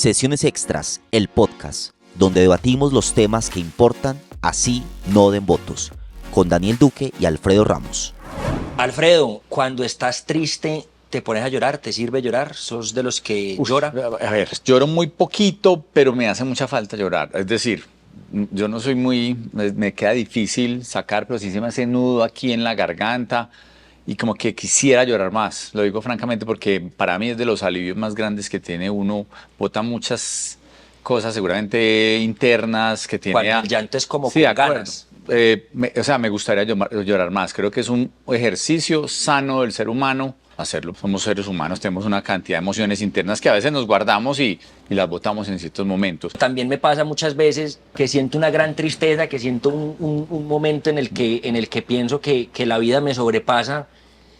Sesiones Extras, el podcast, donde debatimos los temas que importan, así no den votos, con Daniel Duque y Alfredo Ramos. Alfredo, cuando estás triste, ¿te pones a llorar? ¿Te sirve llorar? ¿Sos de los que llora? A ver, lloro muy poquito, pero me hace mucha falta llorar. Es decir, yo no soy me queda difícil sacar, pero sí se me hace nudo aquí en la garganta y como que quisiera llorar más. Lo digo francamente porque para mí es de los alivios más grandes que tiene uno. Bota muchas cosas seguramente internas que tiene. Cuando el llanto es como Sí, con ganas. me gustaría llorar más. Creo que es un ejercicio sano del ser humano hacerlo. Somos seres humanos, tenemos una cantidad de emociones internas que a veces nos guardamos y las botamos en ciertos momentos. También me pasa muchas veces que siento una gran tristeza, que siento un momento en el que pienso que la vida me sobrepasa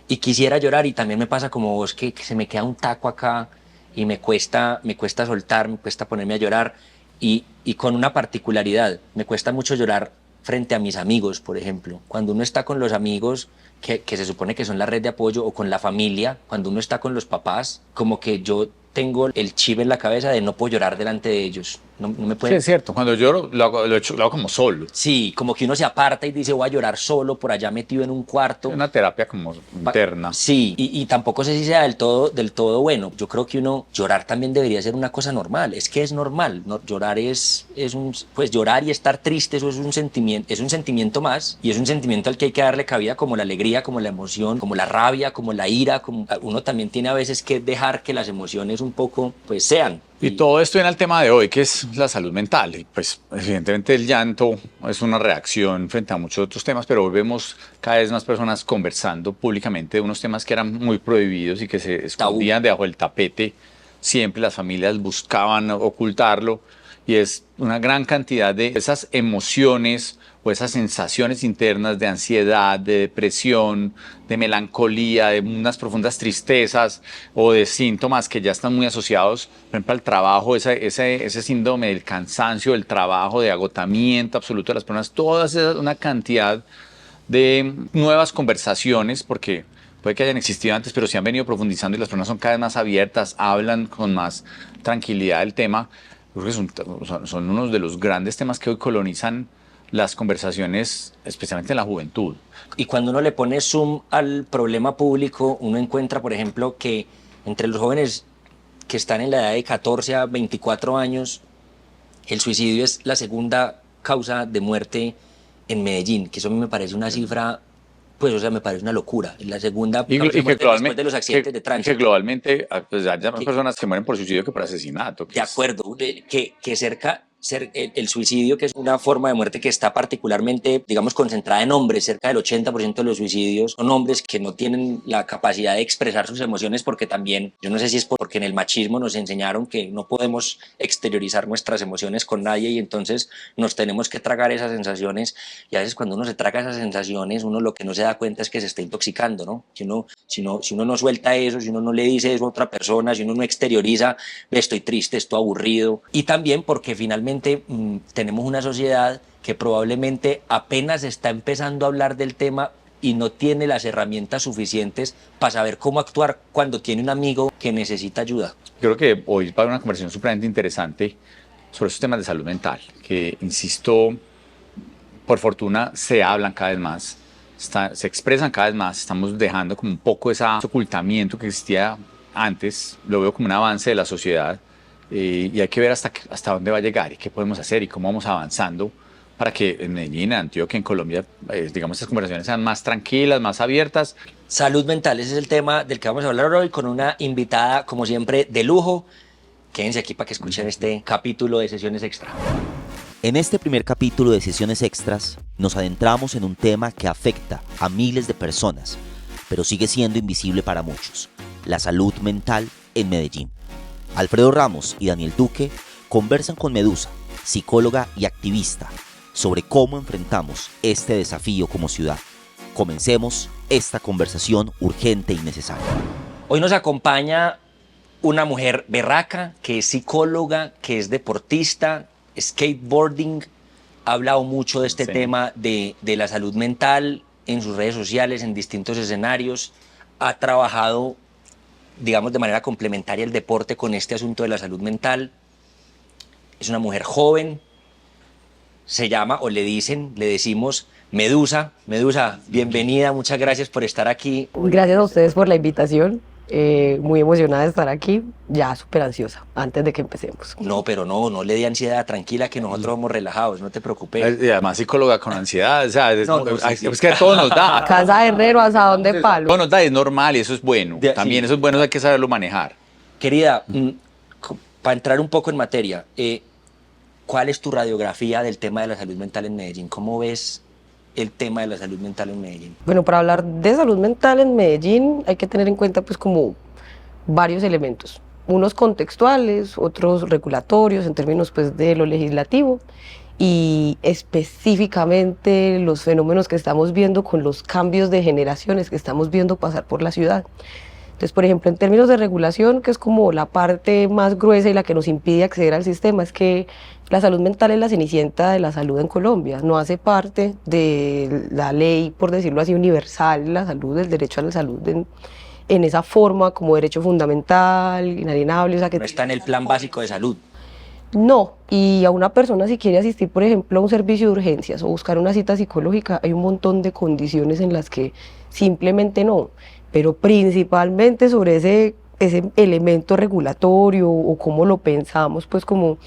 y quisiera llorar, y también me pasa como vos que se me queda un taco acá y me cuesta soltar, me cuesta ponerme a llorar y con una particularidad, me cuesta mucho llorar frente a mis amigos, por ejemplo. Cuando uno está con los amigos, que se supone que son la red de apoyo, o con la familia, cuando uno está con los papás, como que yo tengo el chip en la cabeza de no puedo llorar delante de ellos. No me puede... Sí, es cierto. Cuando lloro, lo hago como solo. Sí, como que uno se aparta y dice voy a llorar solo por allá metido en un cuarto. Es una terapia como interna. Sí, y tampoco sé si sea del todo bueno. Yo creo que uno llorar también debería ser una cosa normal. Es que es normal, ¿no? Llorar pues llorar y estar triste, eso es un sentimiento más, y es un sentimiento al que hay que darle cabida, como la alegría, como la emoción, como la rabia, como la ira. Uno también tiene a veces que dejar que las emociones un poco pues sean. Y todo esto viene al tema de hoy, que es la salud mental. Y pues evidentemente el llanto es una reacción frente a muchos otros temas, pero hoy vemos cada vez más personas conversando públicamente de unos temas que eran muy prohibidos y que se escondían debajo del tapete. Siempre las familias buscaban ocultarlo, y es una gran cantidad de esas emociones o esas sensaciones internas de ansiedad, de depresión, de melancolía, de unas profundas tristezas o de síntomas que ya están muy asociados, por ejemplo, al trabajo, ese síndrome del cansancio, del trabajo, de agotamiento absoluto de las personas, una cantidad de nuevas conversaciones, porque puede que hayan existido antes, pero se han venido profundizando y las personas son cada vez más abiertas, hablan con más tranquilidad del tema. Creo que son unos de los grandes temas que hoy colonizan las conversaciones, especialmente en la juventud. Y cuando uno le pone zoom al problema público, uno encuentra, por ejemplo, que entre los jóvenes que están en la edad de 14 a 24 años, el suicidio es la segunda causa de muerte en Medellín, que eso a mí me parece una cifra, pues, o sea, me parece una locura. La segunda causa de muerte después de los accidentes de tránsito. Y que globalmente pues, hay más personas que mueren por suicidio que por asesinato. De acuerdo, que el suicidio, que es una forma de muerte que está particularmente, digamos, concentrada en hombres. Cerca del 80% de los suicidios son hombres que no tienen la capacidad de expresar sus emociones, porque también, yo no sé si es porque en el machismo nos enseñaron que no podemos exteriorizar nuestras emociones con nadie, y entonces nos tenemos que tragar esas sensaciones, y a veces cuando uno se traga esas sensaciones, uno lo que no se da cuenta es que se está intoxicando, ¿no? Si uno no suelta eso, si uno no le dice eso a otra persona, si uno no exterioriza, estoy triste, estoy aburrido. Y también porque finalmente tenemos una sociedad que probablemente apenas está empezando a hablar del tema y no tiene las herramientas suficientes para saber cómo actuar cuando tiene un amigo que necesita ayuda. Creo que hoy va a haber una conversación supremamente interesante sobre esos temas de salud mental, que, insisto, por fortuna se hablan cada vez más, se expresan cada vez más. Estamos dejando como un poco ese ocultamiento que existía antes. Lo veo como un avance de la sociedad. Y hay que ver hasta dónde va a llegar y qué podemos hacer y cómo vamos avanzando para que en Medellín, en Antioquia, en Colombia, digamos, estas conversaciones sean más tranquilas, más abiertas. Salud mental, ese es el tema del que vamos a hablar hoy, con una invitada, como siempre, de lujo. Quédense aquí para que escuchen este capítulo de Sesiones Extra. En este primer capítulo de Sesiones Extras nos adentramos en un tema que afecta a miles de personas, pero sigue siendo invisible para muchos: la salud mental en Medellín. Alfredo Ramos y Daniel Duque conversan con Medusa, psicóloga y activista, sobre cómo enfrentamos este desafío como ciudad. Comencemos esta conversación urgente y necesaria. Hoy nos acompaña una mujer berraca, que es psicóloga, que es deportista, skateboarding. Ha hablado mucho de este tema de la salud mental en sus redes sociales, en distintos escenarios. Ha trabajado, digamos, de manera complementaria el deporte con este asunto de la salud mental. es una mujer joven, se llama o le decimos Medusa. Medusa, bienvenida, muchas gracias por estar aquí. Gracias a ustedes por la invitación. Muy emocionada de estar aquí, ya súper ansiosa, antes de que empecemos. No, pero no le dé ansiedad, tranquila que nosotros somos relajados, no te preocupes. Y además psicóloga con ansiedad, o sea, sí. es que todo nos da. Casa de herrero, asadón de palo. Todo nos da, es normal y eso es bueno. También eso es bueno, hay que saberlo manejar. Querida, para entrar un poco en materia, ¿cuál es tu radiografía del tema de la salud mental en Medellín? ¿Cómo ves el tema de la salud mental en Medellín? Bueno, para hablar de salud mental en Medellín hay que tener en cuenta pues como varios elementos, unos contextuales, otros regulatorios en términos pues de lo legislativo y específicamente los fenómenos que estamos viendo con los cambios de generaciones que estamos viendo pasar por la ciudad. Entonces, por ejemplo, en términos de regulación, que es como la parte más gruesa y la que nos impide acceder al sistema, es que la salud mental es la cenicienta de la salud en Colombia. No hace parte de la ley, por decirlo así, universal, la salud, el derecho a la salud en esa forma como derecho fundamental, inalienable. O sea, que no está en el plan básico de salud. No, y a una persona si quiere asistir, por ejemplo, a un servicio de urgencias o buscar una cita psicológica, hay un montón de condiciones en las que simplemente no. Pero principalmente sobre ese elemento regulatorio o cómo lo pensamos, pues como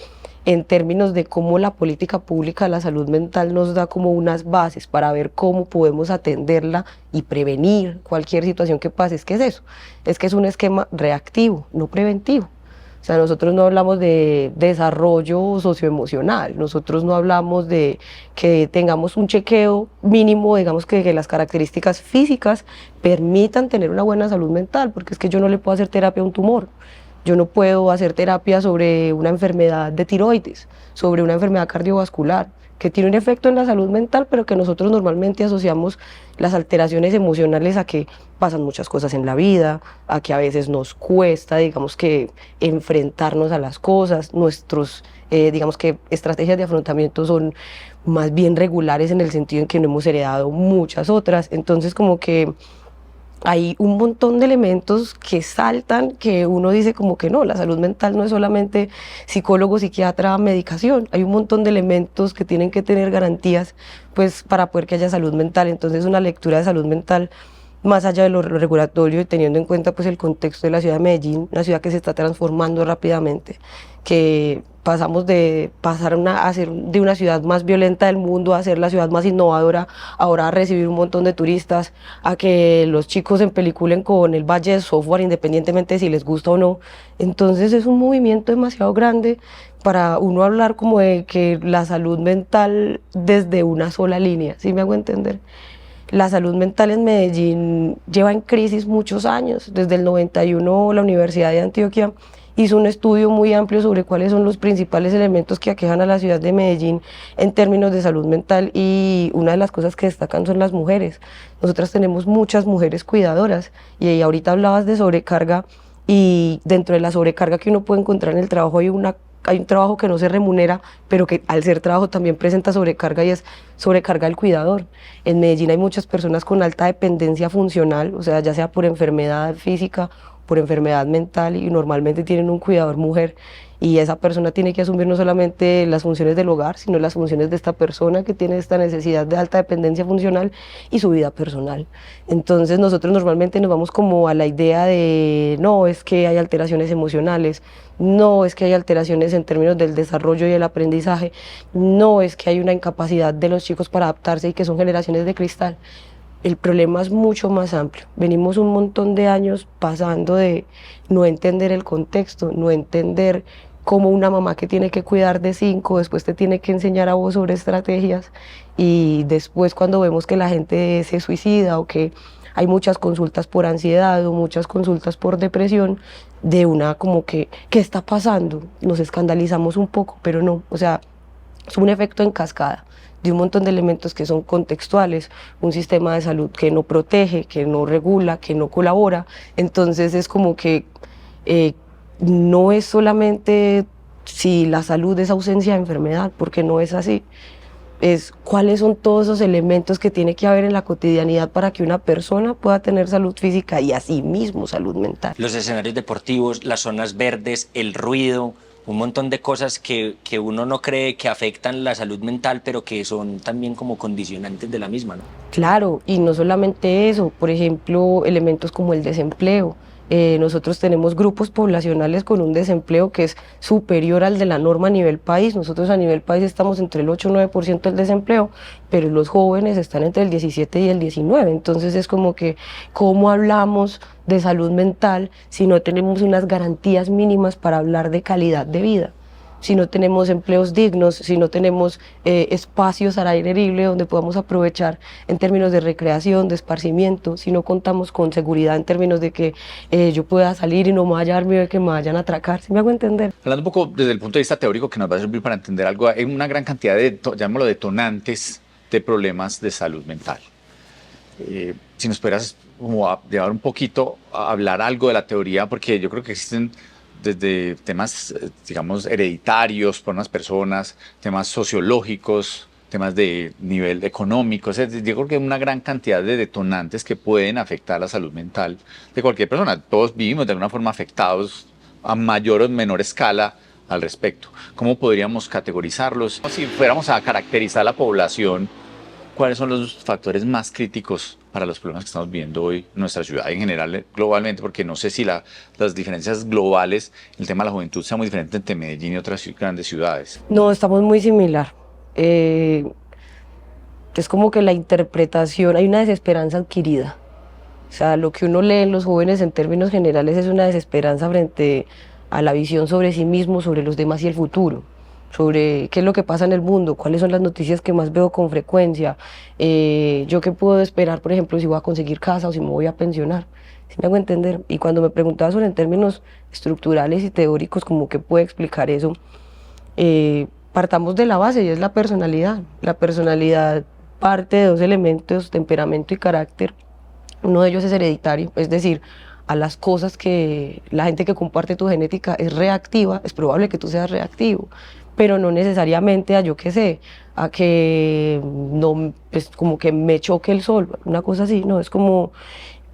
en términos de cómo la política pública de la salud mental nos da como unas bases para ver cómo podemos atenderla y prevenir cualquier situación que pase. Es que es eso, es que es un esquema reactivo, no preventivo. O sea, nosotros no hablamos de desarrollo socioemocional, nosotros no hablamos de que tengamos un chequeo mínimo, digamos que las características físicas permitan tener una buena salud mental, porque es que yo no le puedo hacer terapia a un tumor, yo no puedo hacer terapia sobre una enfermedad de tiroides, sobre una enfermedad cardiovascular, que tiene un efecto en la salud mental, pero que nosotros normalmente asociamos las alteraciones emocionales a que pasan muchas cosas en la vida, a que a veces nos cuesta, digamos que, enfrentarnos a las cosas, nuestros, digamos que, estrategias de afrontamiento son más bien regulares en el sentido en que no hemos heredado muchas otras, entonces como que hay un montón de elementos que saltan, que uno dice como que no, la salud mental no es solamente psicólogo, psiquiatra, medicación. Hay un montón de elementos que tienen que tener garantías pues, para poder que haya salud mental. Entonces una lectura de salud mental más allá de lo regulatorio y teniendo en cuenta pues, el contexto de la ciudad de Medellín, una ciudad que se está transformando rápidamente, que pasamos de a ser de una ciudad más violenta del mundo a ser la ciudad más innovadora, ahora a recibir un montón de turistas, a que los chicos se empeliculen con el Valle de Software independientemente de si les gusta o no. Entonces es un movimiento demasiado grande para uno hablar como de que la salud mental desde una sola línea, ¿sí me hago entender? La salud mental en Medellín lleva en crisis muchos años. Desde el 91 la Universidad de Antioquia hizo un estudio muy amplio sobre cuáles son los principales elementos que aquejan a la ciudad de Medellín en términos de salud mental y una de las cosas que destacan son las mujeres. Nosotras tenemos muchas mujeres cuidadoras y ahorita hablabas de sobrecarga y dentro de la sobrecarga que uno puede encontrar en el trabajo hay un trabajo que no se remunera, pero que al ser trabajo también presenta sobrecarga y es sobrecarga del cuidador. En Medellín hay muchas personas con alta dependencia funcional, o sea, ya sea por enfermedad física, por enfermedad mental y normalmente tienen un cuidador mujer y esa persona tiene que asumir no solamente las funciones del hogar, sino las funciones de esta persona que tiene esta necesidad de alta dependencia funcional y su vida personal. Entonces nosotros normalmente nos vamos como a la idea de no, es que hay alteraciones emocionales, no, es que hay alteraciones en términos del desarrollo y el aprendizaje, no, es que hay una incapacidad de los chicos para adaptarse y que son generaciones de cristal. El problema es mucho más amplio. Venimos un montón de años pasando de no entender el contexto, no entender cómo una mamá que tiene que cuidar de 5, después te tiene que enseñar a vos sobre estrategias y después cuando vemos que la gente se suicida o que hay muchas consultas por ansiedad o muchas consultas por depresión, de una como que, ¿qué está pasando? Nos escandalizamos un poco, pero no, o sea, es un efecto en cascada de un montón de elementos que son contextuales, un sistema de salud que no protege, que no regula, que no colabora, entonces es como que no es solamente si la salud es ausencia de enfermedad, porque no es así, es cuáles son todos esos elementos que tiene que haber en la cotidianidad para que una persona pueda tener salud física y asimismo salud mental. Los escenarios deportivos, las zonas verdes, el ruido, un montón de cosas que uno no cree que afectan la salud mental, pero que son también como condicionantes de la misma, ¿no? Claro, y no solamente eso, por ejemplo, elementos como el desempleo. Nosotros tenemos grupos poblacionales con un desempleo que es superior al de la norma a nivel país. Nosotros a nivel país estamos entre el 8 o 9% del desempleo, pero los jóvenes están entre el 17 y el 19%. Entonces es como que, ¿cómo hablamos de salud mental si no tenemos unas garantías mínimas para hablar de calidad de vida? Si no tenemos empleos dignos, si no tenemos espacios al aire libre donde podamos aprovechar en términos de recreación, de esparcimiento, si no contamos con seguridad en términos de que yo pueda salir y no me vaya a dar miedo de que me vayan a atracar, ¿sí me hago entender? Hablando un poco desde el punto de vista teórico que nos va a servir para entender algo, hay una gran cantidad de, llamémoslo, detonantes de problemas de salud mental. Si nos pudieras como llevar un poquito a hablar algo de la teoría, porque yo creo que existen desde temas, digamos, hereditarios por unas personas, temas sociológicos, temas de nivel económico. O sea, yo creo que hay una gran cantidad de detonantes que pueden afectar la salud mental de cualquier persona. Todos vivimos de alguna forma afectados a mayor o menor escala al respecto. ¿Cómo podríamos categorizarlos? Si fuéramos a caracterizar la población, ¿cuáles son los factores más críticos para los problemas que estamos viendo hoy en nuestra ciudad y en general globalmente? Porque no sé si las diferencias globales, el tema de la juventud sea muy diferente entre Medellín y otras grandes ciudades. No, estamos muy similar. Es como que la interpretación, hay una desesperanza adquirida. O sea, lo que uno lee en los jóvenes en términos generales es una desesperanza frente a la visión sobre sí mismo, sobre los demás y el futuro, sobre qué es lo que pasa en el mundo, cuáles son las noticias que más veo con frecuencia, yo qué puedo esperar, por ejemplo, si voy a conseguir casa o si me voy a pensionar. ¿Sí me hago entender? Y cuando me preguntaba sobre en términos estructurales y teóricos, como qué puede explicar eso, partamos de la base y es la personalidad. La personalidad parte de dos elementos, temperamento y carácter. Uno de ellos es hereditario, es decir, a las cosas que la gente que comparte tu genética es reactiva, es probable que tú seas reactivo, pero no necesariamente a yo qué sé, a que no, pues como que me choque el sol, una cosa así, no, es como,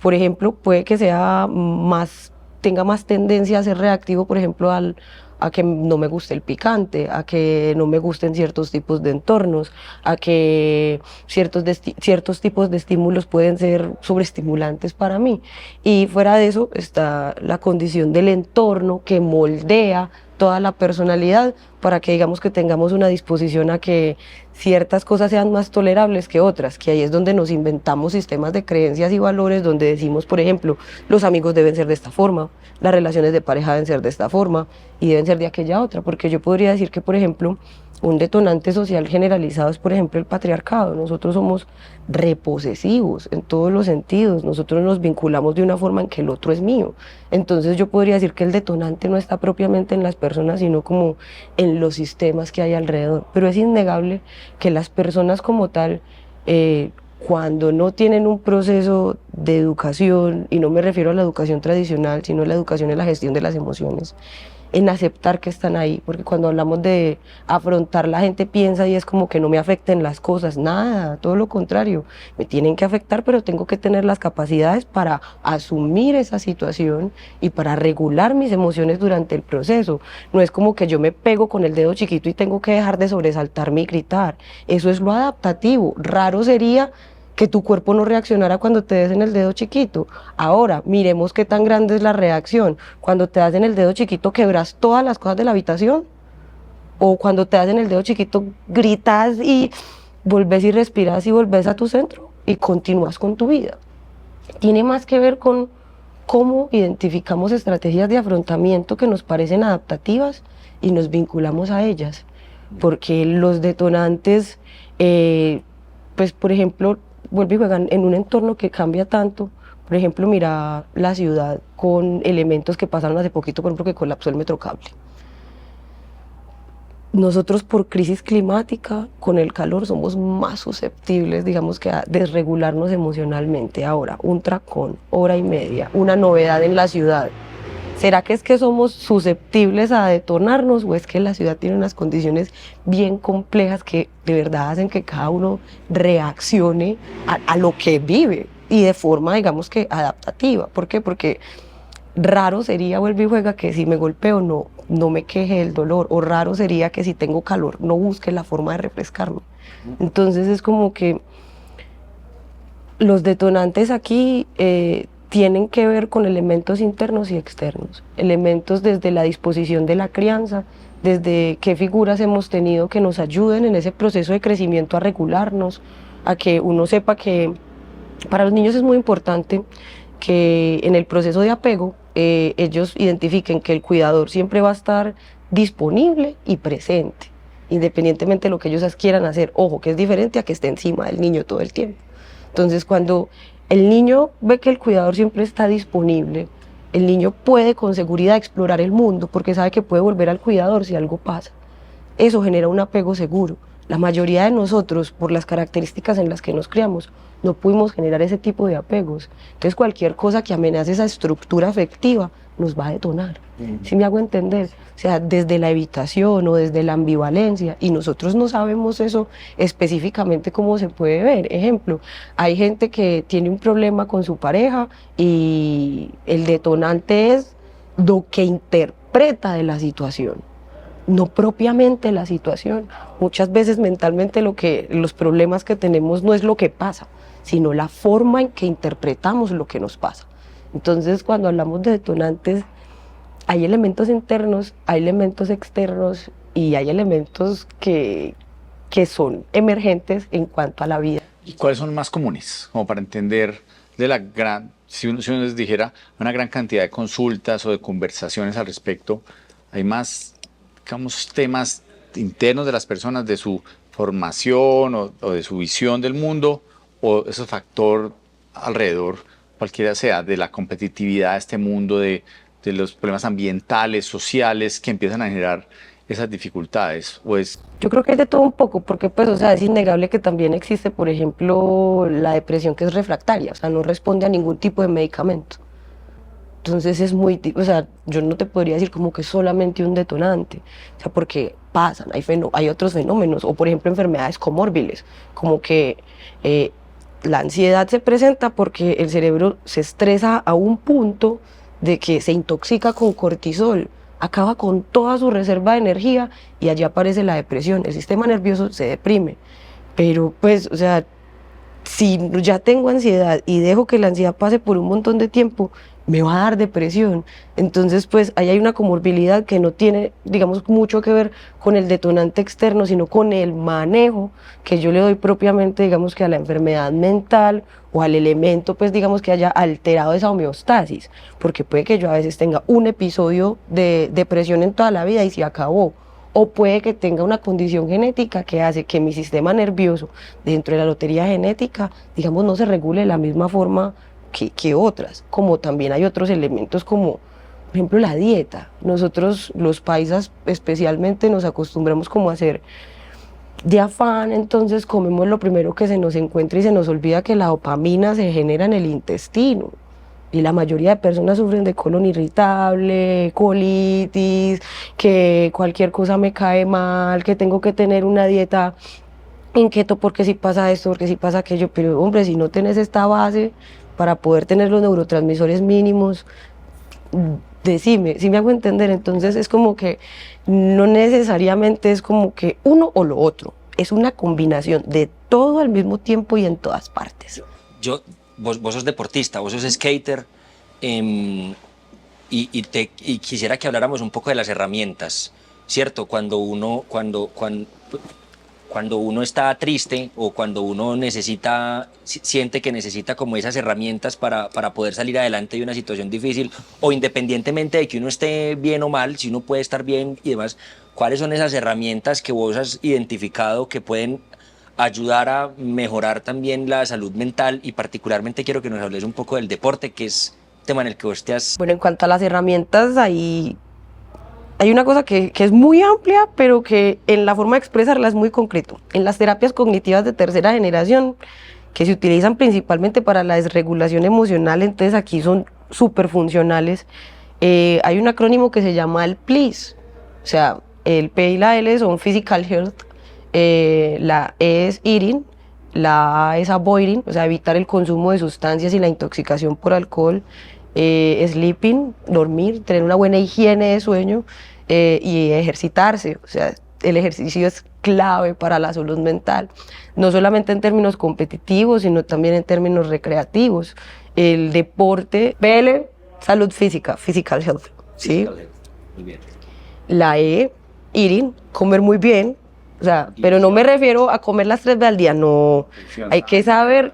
por ejemplo, puede que sea más, tenga más tendencia a ser reactivo, por ejemplo, a que no me guste el picante, a que no me gusten ciertos tipos de entornos, a que ciertos tipos de estímulos pueden ser sobreestimulantes para mí. Y fuera de eso está la condición del entorno que moldea toda la personalidad para que digamos que tengamos una disposición a que ciertas cosas sean más tolerables que otras, que ahí es donde nos inventamos sistemas de creencias y valores donde decimos, por ejemplo, los amigos deben ser de esta forma, las relaciones de pareja deben ser de esta forma y deben ser de aquella otra, porque yo podría decir que, por ejemplo, un detonante social generalizado es, por ejemplo, el patriarcado. Nosotros somos reposesivos en todos los sentidos, nosotros nos vinculamos de una forma en que el otro es mío. Entonces yo podría decir que el detonante no está propiamente en las personas, sino como en los sistemas que hay alrededor. Pero es innegable que las personas como tal, cuando no tienen un proceso de educación, y no me refiero a la educación tradicional, sino a la educación en la gestión de las emociones, en aceptar que están ahí, porque cuando hablamos de afrontar, la gente piensa y es como que no me afecten las cosas, nada, todo lo contrario, me tienen que afectar, pero tengo que tener las capacidades para asumir esa situación y para regular mis emociones durante el proceso. No es como que yo me pego con el dedo chiquito y tengo que dejar de sobresaltarme y gritar, eso es lo adaptativo. Raro sería que tu cuerpo no reaccionara cuando te des en el dedo chiquito. Ahora, miremos qué tan grande es la reacción. Cuando te das en el dedo chiquito, quebras todas las cosas de la habitación. O cuando te das en el dedo chiquito, gritas y volvés y respiras y volvés a tu centro y continúas con tu vida. Tiene más que ver con cómo identificamos estrategias de afrontamiento que nos parecen adaptativas y nos vinculamos a ellas. Porque los detonantes, pues por ejemplo, vuelve y juegan en un entorno que cambia tanto. Por ejemplo, mira la ciudad con elementos que pasaron hace poquito, por ejemplo, que colapsó el Metrocable. Nosotros por crisis climática, con el calor, somos más susceptibles, digamos que a desregularnos emocionalmente. Ahora, un tracón, hora y media, una novedad en la ciudad. ¿Será que es que somos susceptibles a detonarnos o es que la ciudad tiene unas condiciones bien complejas que de verdad hacen que cada uno reaccione a lo que vive y de forma, digamos que adaptativa? ¿Por qué? Porque raro sería, vuelve y juega, que si me golpeo no no me queje del dolor, o raro sería que si tengo calor no busque la forma de refrescarme. Entonces es como que los detonantes aquí tienen que ver con elementos internos y externos, elementos desde la disposición de la crianza, desde qué figuras hemos tenido que nos ayuden en ese proceso de crecimiento a regularnos, a que uno sepa que para los niños es muy importante que en el proceso de apego ellos identifiquen que el cuidador siempre va a estar disponible y presente, independientemente de lo que ellos quieran hacer. Ojo, que es diferente a que esté encima del niño todo el tiempo. Entonces, cuando el niño ve que el cuidador siempre está disponible, el niño puede con seguridad explorar el mundo porque sabe que puede volver al cuidador si algo pasa. Eso genera un apego seguro. La mayoría de nosotros, por las características en las que nos criamos, no pudimos generar ese tipo de apegos. Entonces cualquier cosa que amenace esa estructura afectiva nos va a detonar. ¿Sí me hago entender? O sea, desde la evitación o desde la ambivalencia, y nosotros no sabemos eso específicamente cómo se puede ver. Ejemplo, hay gente que tiene un problema con su pareja y el detonante es lo que interpreta de la situación, no propiamente la situación. Muchas veces mentalmente los problemas que tenemos no es lo que pasa, sino la forma en que interpretamos lo que nos pasa. Entonces, cuando hablamos de detonantes, hay elementos internos, hay elementos externos y hay elementos que son emergentes en cuanto a la vida. ¿Y cuáles son más comunes? Como para entender de la gran, si uno les dijera, una gran cantidad de consultas o de conversaciones al respecto, hay más, digamos, temas internos de las personas, de su formación o de su visión del mundo, o ese factor alrededor, cualquiera sea, de la competitividad de este mundo, de los problemas ambientales, sociales, que empiezan a generar esas dificultades. Yo creo que hay de todo un poco, porque pues, o sea, es innegable que también existe, por ejemplo, la depresión que es refractaria, o sea, no responde a ningún tipo de medicamento. Entonces es muy, o sea, yo no te podría decir como que solamente un detonante, o sea, porque pasan, hay otros fenómenos, o por ejemplo enfermedades comórbiles, como que la ansiedad se presenta porque el cerebro se estresa a un punto de que se intoxica con cortisol, acaba con toda su reserva de energía y allí aparece la depresión, el sistema nervioso se deprime, pero pues, o sea, si ya tengo ansiedad y dejo que la ansiedad pase por un montón de tiempo, me va a dar depresión. Entonces, pues, ahí hay una comorbilidad que no tiene, digamos, mucho que ver con el detonante externo, sino con el manejo que yo le doy propiamente, digamos, que a la enfermedad mental o al elemento, pues, digamos, que haya alterado esa homeostasis. Porque puede que yo a veces tenga un episodio de depresión en toda la vida y se acabó. O puede que tenga una condición genética que hace que mi sistema nervioso, dentro de la lotería genética, digamos, no se regule de la misma forma que otras. Como también hay otros elementos como, por ejemplo, la dieta. Nosotros, los paisas especialmente, nos acostumbramos como a hacer de afán, entonces comemos lo primero que se nos encuentra y se nos olvida que la dopamina se genera en el intestino. Y la mayoría de personas sufren de colon irritable, colitis, que cualquier cosa me cae mal, que tengo que tener una dieta inquieto porque si pasa esto, porque si pasa aquello. Pero hombre, si no tenés esta base para poder tener los neurotransmisores mínimos, decime, si me hago entender. Entonces es como que no necesariamente es como que uno o lo otro, es una combinación de todo al mismo tiempo y en todas partes. Vos sos deportista, vos sos skater, y quisiera que habláramos un poco de las herramientas, ¿cierto? Cuando uno está triste o cuando uno siente que necesita como esas herramientas para poder salir adelante de una situación difícil, o independientemente de que uno esté bien o mal, si uno puede estar bien y demás, ¿cuáles son esas herramientas que vos has identificado que pueden ayudar a mejorar también la salud mental? Y particularmente quiero que nos hables un poco del deporte, que es un tema en el que vos te has... Bueno, en cuanto a las herramientas, hay una cosa que es muy amplia, pero que en la forma de expresarla es muy concreto. En las terapias cognitivas de tercera generación, que se utilizan principalmente para la desregulación emocional, entonces aquí son súper funcionales. Hay un acrónimo que se llama el PLEAS, o sea, el P y la L son Physical Health, la E es Eating, la A es Avoiding, o sea, evitar el consumo de sustancias y la intoxicación por alcohol, sleeping, dormir, tener una buena higiene de sueño y ejercitarse. O sea, el ejercicio es clave para la salud mental, no solamente en términos competitivos, sino también en términos recreativos. El deporte, PL, salud física, physical health, ¿sí? Muy bien. La E, eating, comer muy bien, o sea, pero no me refiero a comer las 3 veces al día, no. Hay que saber,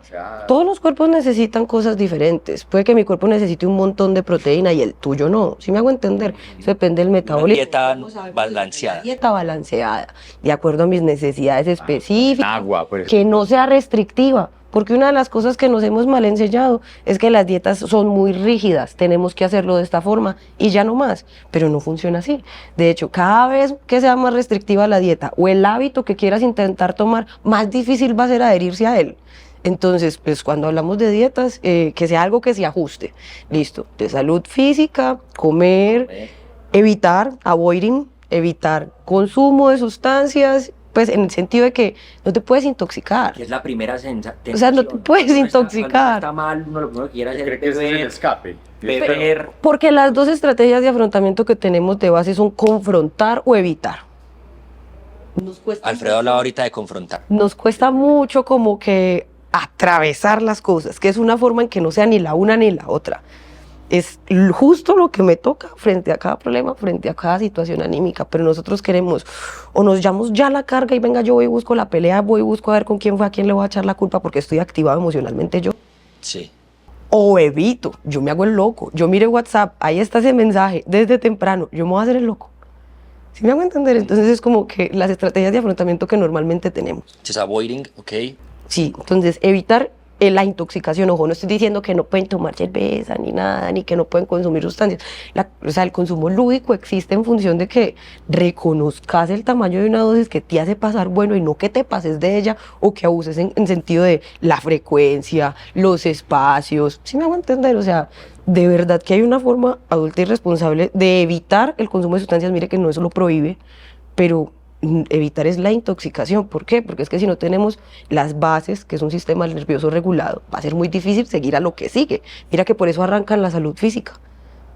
todos los cuerpos necesitan cosas diferentes. Puede que mi cuerpo necesite un montón de proteína y el tuyo no. ¿Sí me hago entender? Eso depende del metabolismo. Dieta balanceada. Dieta balanceada, de acuerdo a mis necesidades específicas, Agua, por que no sea restrictiva. Porque una de las cosas que nos hemos mal enseñado es que las dietas son muy rígidas, tenemos que hacerlo de esta forma y ya no más, pero no funciona así. De hecho, cada vez que sea más restrictiva la dieta o el hábito que quieras intentar tomar, más difícil va a ser adherirse a él. Entonces, pues cuando hablamos de dietas, que sea algo que se ajuste. Listo, de salud física, comer, evitar, avoiding, evitar consumo de sustancias, pues en el sentido de que no te puedes intoxicar. Que es la primera sensación. O sea, no te puedes intoxicar. Está mal, uno lo primero que quiere hacer Creo que es ese es el beber, escape. beber. Porque las dos estrategias de afrontamiento que tenemos de base son confrontar o evitar. Alfredo hablaba ahorita de confrontar. Nos cuesta mucho como que atravesar las cosas, que es una forma en que no sea ni la una ni la otra. Es justo lo que me toca frente a cada problema, frente a cada situación anímica, pero nosotros queremos o nos llamos ya la carga y venga, yo voy y busco la pelea, voy y busco a ver con quién fue, a quién le voy a echar la culpa porque estoy activado emocionalmente yo. Sí. O evito, yo me hago el loco, yo mire WhatsApp, ahí está ese mensaje desde temprano, yo me voy a hacer el loco. ¿Sí me hago entender? Entonces es como que las estrategias de afrontamiento que normalmente tenemos. Entonces, avoiding, ok. Sí, entonces evitar la intoxicación. Ojo, no estoy diciendo que no pueden tomar cerveza ni nada, ni que no pueden consumir sustancias. O sea, el consumo lúdico existe en función de que reconozcas el tamaño de una dosis que te hace pasar bueno y no que te pases de ella o que abuses en sentido de la frecuencia, los espacios. ¿Sí me hago entender? O sea, de verdad que hay una forma adulta y responsable de evitar el consumo de sustancias. Mire que no eso lo prohíbe, pero evitar es la intoxicación. ¿Por qué? Porque es que si no tenemos las bases, que es un sistema nervioso regulado, va a ser muy difícil seguir a lo que sigue. Mira que por eso arrancan la salud física,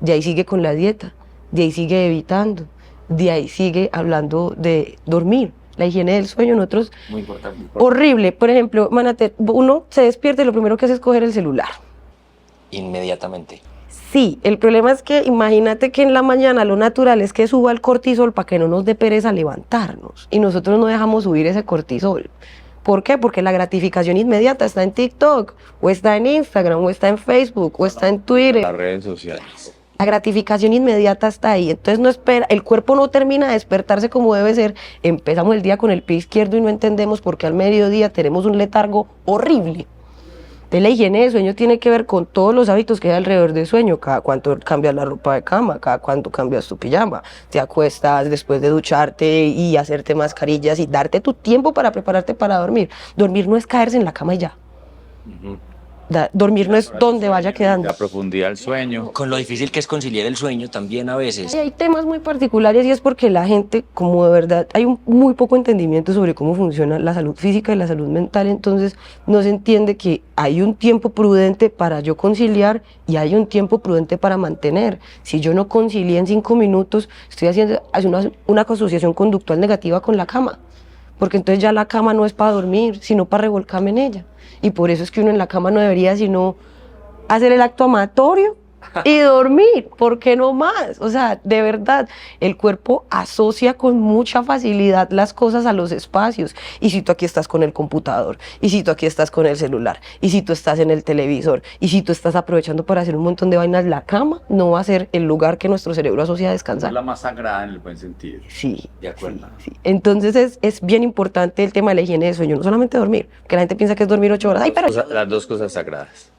de ahí sigue con la dieta, de ahí sigue evitando, de ahí sigue hablando de dormir, la higiene del sueño. Nosotros, Muy importante. horrible, por ejemplo, Manate, uno se despierta y lo primero que hace es coger el celular. Inmediatamente. Sí, el problema es que imagínate que en la mañana lo natural es que suba el cortisol para que no nos dé pereza levantarnos y nosotros no dejamos subir ese cortisol. ¿Por qué? Porque la gratificación inmediata está en TikTok, o está en Instagram, o está en Facebook, o está en Twitter. Las redes sociales. La gratificación inmediata está ahí, entonces no espera, el cuerpo no termina de despertarse como debe ser. Empezamos el día con el pie izquierdo y no entendemos por qué al mediodía tenemos un letargo horrible. De la higiene de sueño tiene que ver con todos los hábitos que hay alrededor del sueño, cada cuánto cambias la ropa de cama, cada cuánto cambias tu pijama, te acuestas después de ducharte y hacerte mascarillas y darte tu tiempo para prepararte para dormir. Dormir no es caerse en la cama y ya. Dormir no es donde vaya quedando. La profundidad del sueño. Con lo difícil que es conciliar el sueño también a veces. Y hay temas muy particulares y es porque la gente, como de verdad, hay muy poco entendimiento sobre cómo funciona la salud física y la salud mental, entonces no se entiende que hay un tiempo prudente para yo conciliar y hay un tiempo prudente para mantener. Si yo no concilié en 5 minutos, estoy haciendo una asociación conductual negativa con la cama, porque entonces ya la cama no es para dormir, sino para revolcarme en ella. Y por eso es que uno en la cama no debería sino hacer el acto amatorio y dormir, ¿por qué no más? O sea, de verdad, el cuerpo asocia con mucha facilidad las cosas a los espacios. Y si tú aquí estás con el computador, y si tú aquí estás con el celular, y si tú estás en el televisor, y si tú estás aprovechando para hacer un montón de vainas, la cama no va a ser el lugar que nuestro cerebro asocia a descansar. Es la más sagrada en el buen sentido. Sí, De acuerdo. sí. Entonces es bien importante el tema de la higiene de sueño, no solamente dormir, que la gente piensa que es dormir 8 horas. Ay, pero Las dos cosas sagradas.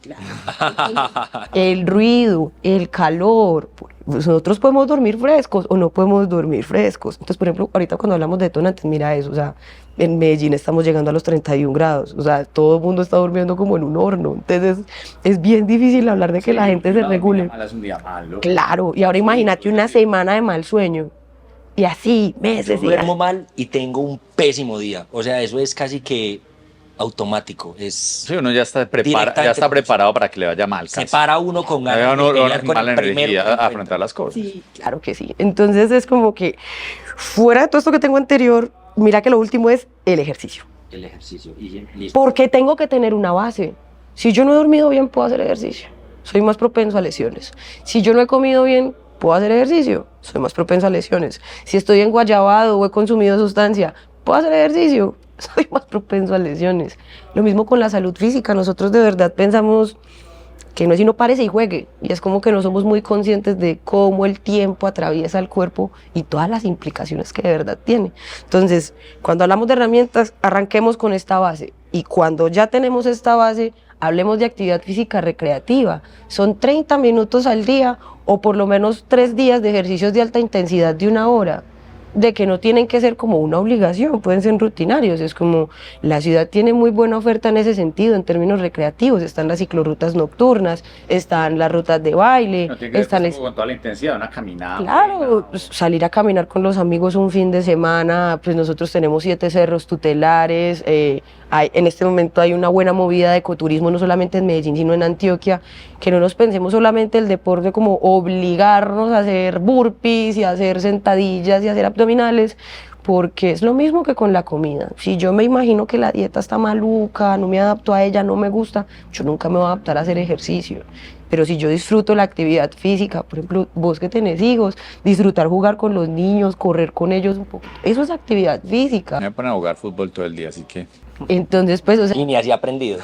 el ruido, el calor, nosotros podemos dormir frescos o no podemos dormir frescos. Entonces, por ejemplo, ahorita cuando hablamos de detonantes, mira eso, o sea, en Medellín estamos llegando a los 31 grados, o sea, todo el mundo está durmiendo como en un horno, entonces es bien difícil hablar de que la gente se regule. Claro, y ahora imagínate una semana de mal sueño, y así, Yo meses. duermo mal y tengo un pésimo día. O sea, eso es casi que automático. Es Sí, uno ya está, ya directamente está preparado para que le vaya mal. se casi. para uno con ganas Uno de pelear con con mala el primero que energía a encuentra. afrontar las cosas. Sí, claro que sí. Entonces es como que fuera de todo esto que tengo anterior, mira que lo último es el ejercicio. El ejercicio. Y listo. Porque tengo que tener una base. Si yo no he dormido bien, puedo hacer ejercicio. Soy más propenso a lesiones. Si yo no he comido bien, puedo hacer ejercicio. Soy más propenso a lesiones. Si estoy enguayabado o he consumido sustancia, puedo hacer ejercicio. Soy más propenso a lesiones. Lo mismo con la salud física. Nosotros de verdad pensamos que no es sino párese y juegue. Y es como que no somos muy conscientes de cómo el tiempo atraviesa el cuerpo y todas las implicaciones que de verdad tiene. Entonces, cuando hablamos de herramientas, arranquemos con esta base. Y cuando ya tenemos esta base, hablemos de actividad física recreativa. Son 30 minutos al día o por lo menos 3 días de ejercicios de alta intensidad de 1 hora. De que no tienen que ser como una obligación, pueden ser rutinarios. Es como la ciudad tiene muy buena oferta en ese sentido, en términos recreativos. Están las ciclorrutas nocturnas, están las rutas de baile, No tiene que están ver con toda la intensidad, una caminada. Claro, pues, salir a caminar con los amigos un fin de semana. Pues nosotros tenemos 7 cerros tutelares. En este momento hay una buena movida de ecoturismo, no solamente en Medellín, sino en Antioquia. Que no nos pensemos solamente el deporte como obligarnos a hacer burpees y a hacer sentadillas y a hacer abdominales, porque es lo mismo que con la comida. Si yo me imagino que la dieta está maluca, no me adapto a ella, no me gusta, yo nunca me voy a adaptar a hacer ejercicio. Pero si yo disfruto la actividad física, por ejemplo, vos que tenés hijos, disfrutar jugar con los niños, correr con ellos un poco, eso es actividad física. Me ponen a jugar fútbol todo el día, así que Entonces, pues, o sea, Y ni así ha aprendido.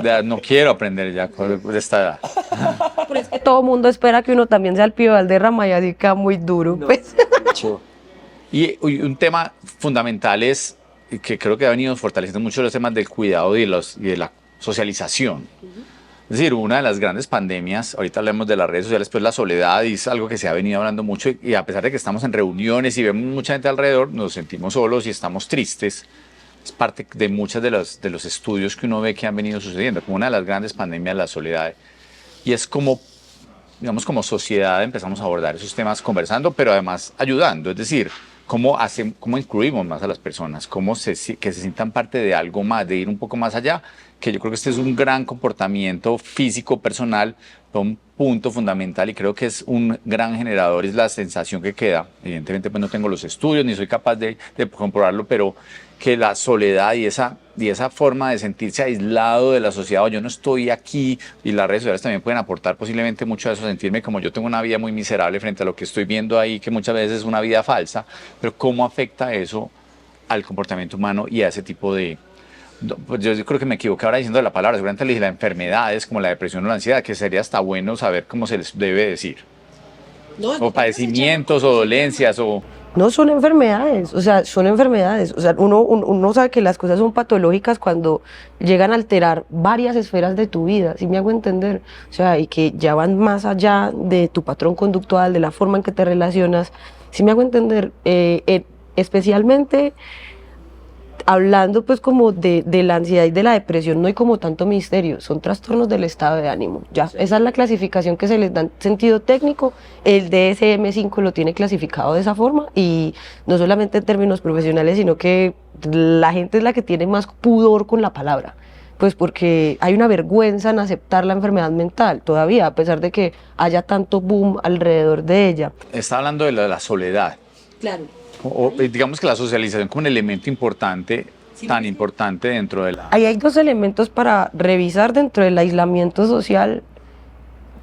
ya no quiero aprender ya de esta edad. pero es que todo mundo espera que uno también sea el Pío Valderrama y así queda muy duro. Pues. Y un tema fundamental es que creo que ha venido fortaleciendo mucho los temas del cuidado y de la socialización. Es decir, una de las grandes pandemias, ahorita hablamos de las redes sociales, pues la soledad, y es algo que se ha venido hablando mucho, y a pesar de que estamos en reuniones y vemos mucha gente alrededor, nos sentimos solos y estamos tristes. Es parte de muchos de los estudios que uno ve que han venido sucediendo, como una de las grandes pandemias, la soledad. Y es como, digamos, como sociedad empezamos a abordar esos temas conversando, pero además ayudando. Es decir, cómo incluimos más a las personas, que se sientan parte de algo más, de ir un poco más allá, que yo creo que este es un gran comportamiento físico, personal, un punto fundamental, y creo que es un gran generador, es la sensación que queda. Evidentemente pues no tengo los estudios ni soy capaz de comprobarlo, pero que la soledad y esa forma de sentirse aislado de la sociedad, o yo no estoy aquí, y las redes sociales también pueden aportar posiblemente mucho a eso, sentirme como yo tengo una vida muy miserable frente a lo que estoy viendo ahí, que muchas veces es una vida falsa, pero cómo afecta eso al comportamiento humano y a ese tipo de... Pues yo creo que me equivoqué ahora diciendo la palabra, seguramente le dije las enfermedades como la depresión o la ansiedad, que sería hasta bueno saber cómo se les debe decir. O padecimientos o dolencias o... No son enfermedades, o sea, son enfermedades. O sea, uno sabe que las cosas son patológicas cuando llegan a alterar varias esferas de tu vida, ¿sí me hago entender? O sea, y que ya van más allá de tu patrón conductual, de la forma en que te relacionas, ¿sí me hago entender? Especialmente hablando pues como de la ansiedad y de la depresión, no hay como tanto misterio, son trastornos del estado de ánimo. Ya, esa es la clasificación que se les da en sentido técnico. El DSM-5 lo tiene clasificado de esa forma, y no solamente en términos profesionales, sino que la gente es la que tiene más pudor con la palabra. Pues porque hay una vergüenza en aceptar la enfermedad mental todavía, a pesar de que haya tanto boom alrededor de ella. Está hablando de la soledad. Claro. O digamos que la socialización como un elemento importante, tan importante dentro de la... Ahí hay 2 elementos para revisar dentro del aislamiento social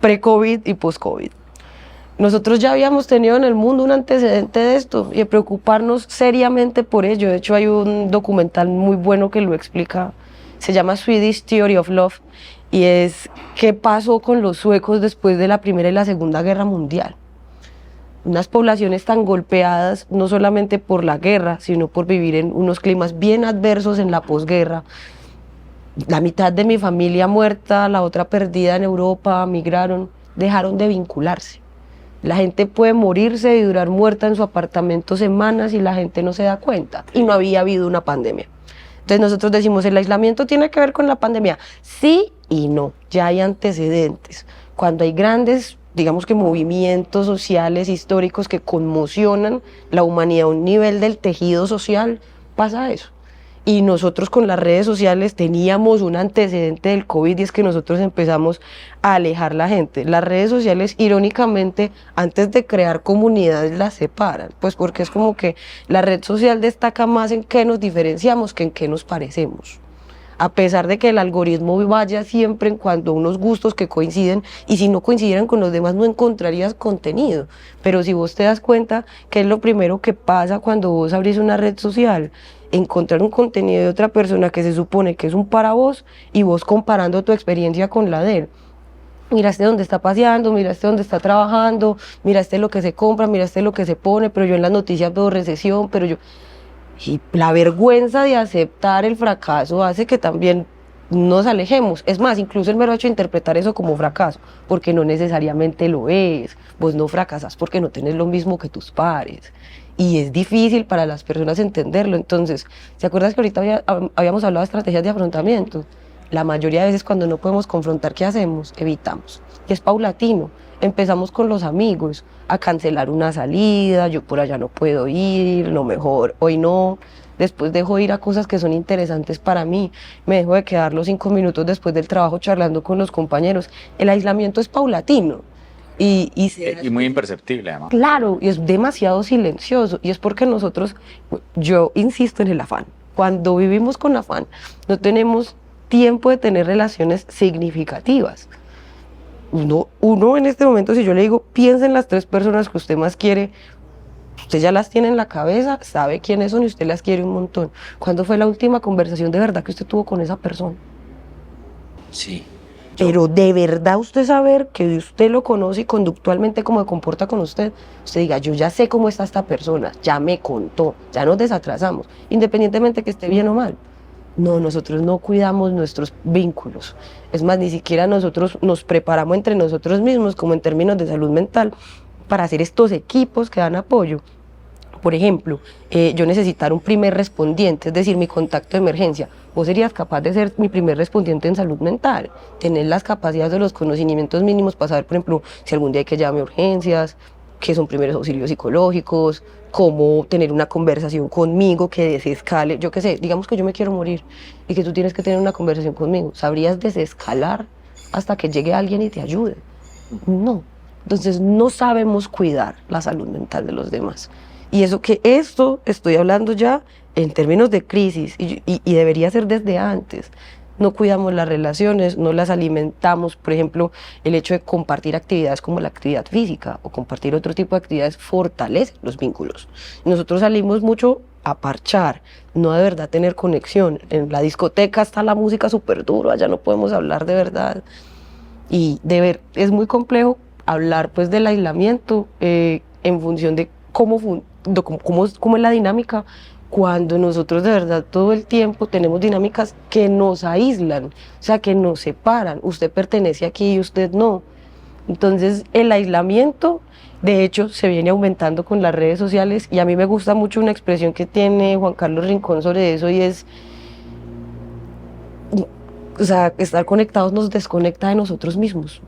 pre-COVID y post-COVID. Nosotros ya habíamos tenido en el mundo un antecedente de esto y de preocuparnos seriamente por ello. De hecho, hay un documental muy bueno que lo explica, se llama Swedish Theory of Love, y es qué pasó con los suecos después de la Primera y la Segunda Guerra Mundial. Unas poblaciones tan golpeadas, no solamente por la guerra, sino por vivir en unos climas bien adversos en la posguerra. La mitad de mi familia muerta, la otra perdida en Europa, migraron, dejaron de vincularse. La gente puede morirse y durar muerta en su apartamento semanas y la gente no se da cuenta. Y no había habido una pandemia. Entonces nosotros decimos, ¿el aislamiento tiene que ver con la pandemia? Sí y no, ya hay antecedentes. Cuando hay grandes, digamos que movimientos sociales históricos que conmocionan la humanidad a un nivel del tejido social, pasa eso. Y nosotros con las redes sociales teníamos un antecedente del COVID y es que nosotros empezamos a alejar la gente. Las redes sociales, irónicamente, antes de crear comunidades, las separan, pues porque es como que la red social destaca más en qué nos diferenciamos que en qué nos parecemos. A pesar de que el algoritmo vaya siempre en cuanto a unos gustos que coinciden, y si no coincidieran con los demás no encontrarías contenido. Pero si vos te das cuenta, ¿qué es lo primero que pasa cuando vos abrís una red social? Encontrar un contenido de otra persona que se supone que es un para vos y vos comparando tu experiencia con la de él. Miraste dónde está paseando, miraste dónde está trabajando, miraste lo que se compra, miraste lo que se pone, pero yo en las noticias veo recesión, pero yo... Y la vergüenza de aceptar el fracaso hace que también nos alejemos. Es más, incluso el mero hecho de interpretar eso como fracaso, porque no necesariamente lo es. Vos no fracasas porque no tenés lo mismo que tus pares. Y es difícil para las personas entenderlo. Entonces, ¿se acuerdas que ahorita habíamos hablado de estrategias de afrontamiento? La mayoría de veces cuando no podemos confrontar, ¿qué hacemos? Evitamos. Y es paulatino. Empezamos con los amigos a cancelar una salida, yo por allá no puedo ir, lo mejor, hoy no. Después dejo ir a cosas que son interesantes para mí, me dejo de quedar los 5 minutos después del trabajo charlando con los compañeros. El aislamiento es paulatino. Y muy imperceptible, además. Claro, y es demasiado silencioso, y es porque nosotros, yo insisto en el afán, cuando vivimos con afán, no tenemos tiempo de tener relaciones significativas. Uno en este momento, si yo le digo, piensa en las 3 personas que usted más quiere, usted ya las tiene en la cabeza, sabe quiénes son y usted las quiere un montón. ¿Cuándo fue la última conversación de verdad que usted tuvo con esa persona? Sí. Pero de verdad usted saber que usted lo conoce y conductualmente cómo se comporta con usted, usted diga, yo ya sé cómo está esta persona, ya me contó, ya nos desatrasamos, independientemente que esté bien o mal. No, nosotros no cuidamos nuestros vínculos. Es más, ni siquiera nosotros nos preparamos entre nosotros mismos, como en términos de salud mental, para hacer estos equipos que dan apoyo. Por ejemplo, yo necesitar un primer respondiente, es decir, mi contacto de emergencia. Vos serías capaz de ser mi primer respondiente en salud mental, tener las capacidades de los conocimientos mínimos para saber, por ejemplo, si algún día hay que llamar a urgencias, qué son primeros auxilios psicológicos, cómo tener una conversación conmigo que desescale, yo qué sé, digamos que yo me quiero morir y que tú tienes que tener una conversación conmigo, ¿sabrías desescalar hasta que llegue alguien y te ayude? No. Entonces no sabemos cuidar la salud mental de los demás. Y eso que esto estoy hablando ya en términos de crisis y debería ser desde antes. No cuidamos las relaciones, no las alimentamos. Por ejemplo, el hecho de compartir actividades como la actividad física o compartir otro tipo de actividades fortalece los vínculos. Nosotros salimos mucho a parchar, no de verdad tener conexión. En la discoteca está la música súper duro, allá no podemos hablar de verdad. Y es muy complejo hablar pues del aislamiento en función de cómo es la dinámica, cuando nosotros de verdad todo el tiempo tenemos dinámicas que nos aíslan, o sea, que nos separan. Usted pertenece aquí y usted no. Entonces, el aislamiento, de hecho, se viene aumentando con las redes sociales, y a mí me gusta mucho una expresión que tiene Juan Carlos Rincón sobre eso, y es, o sea, estar conectados nos desconecta de nosotros mismos.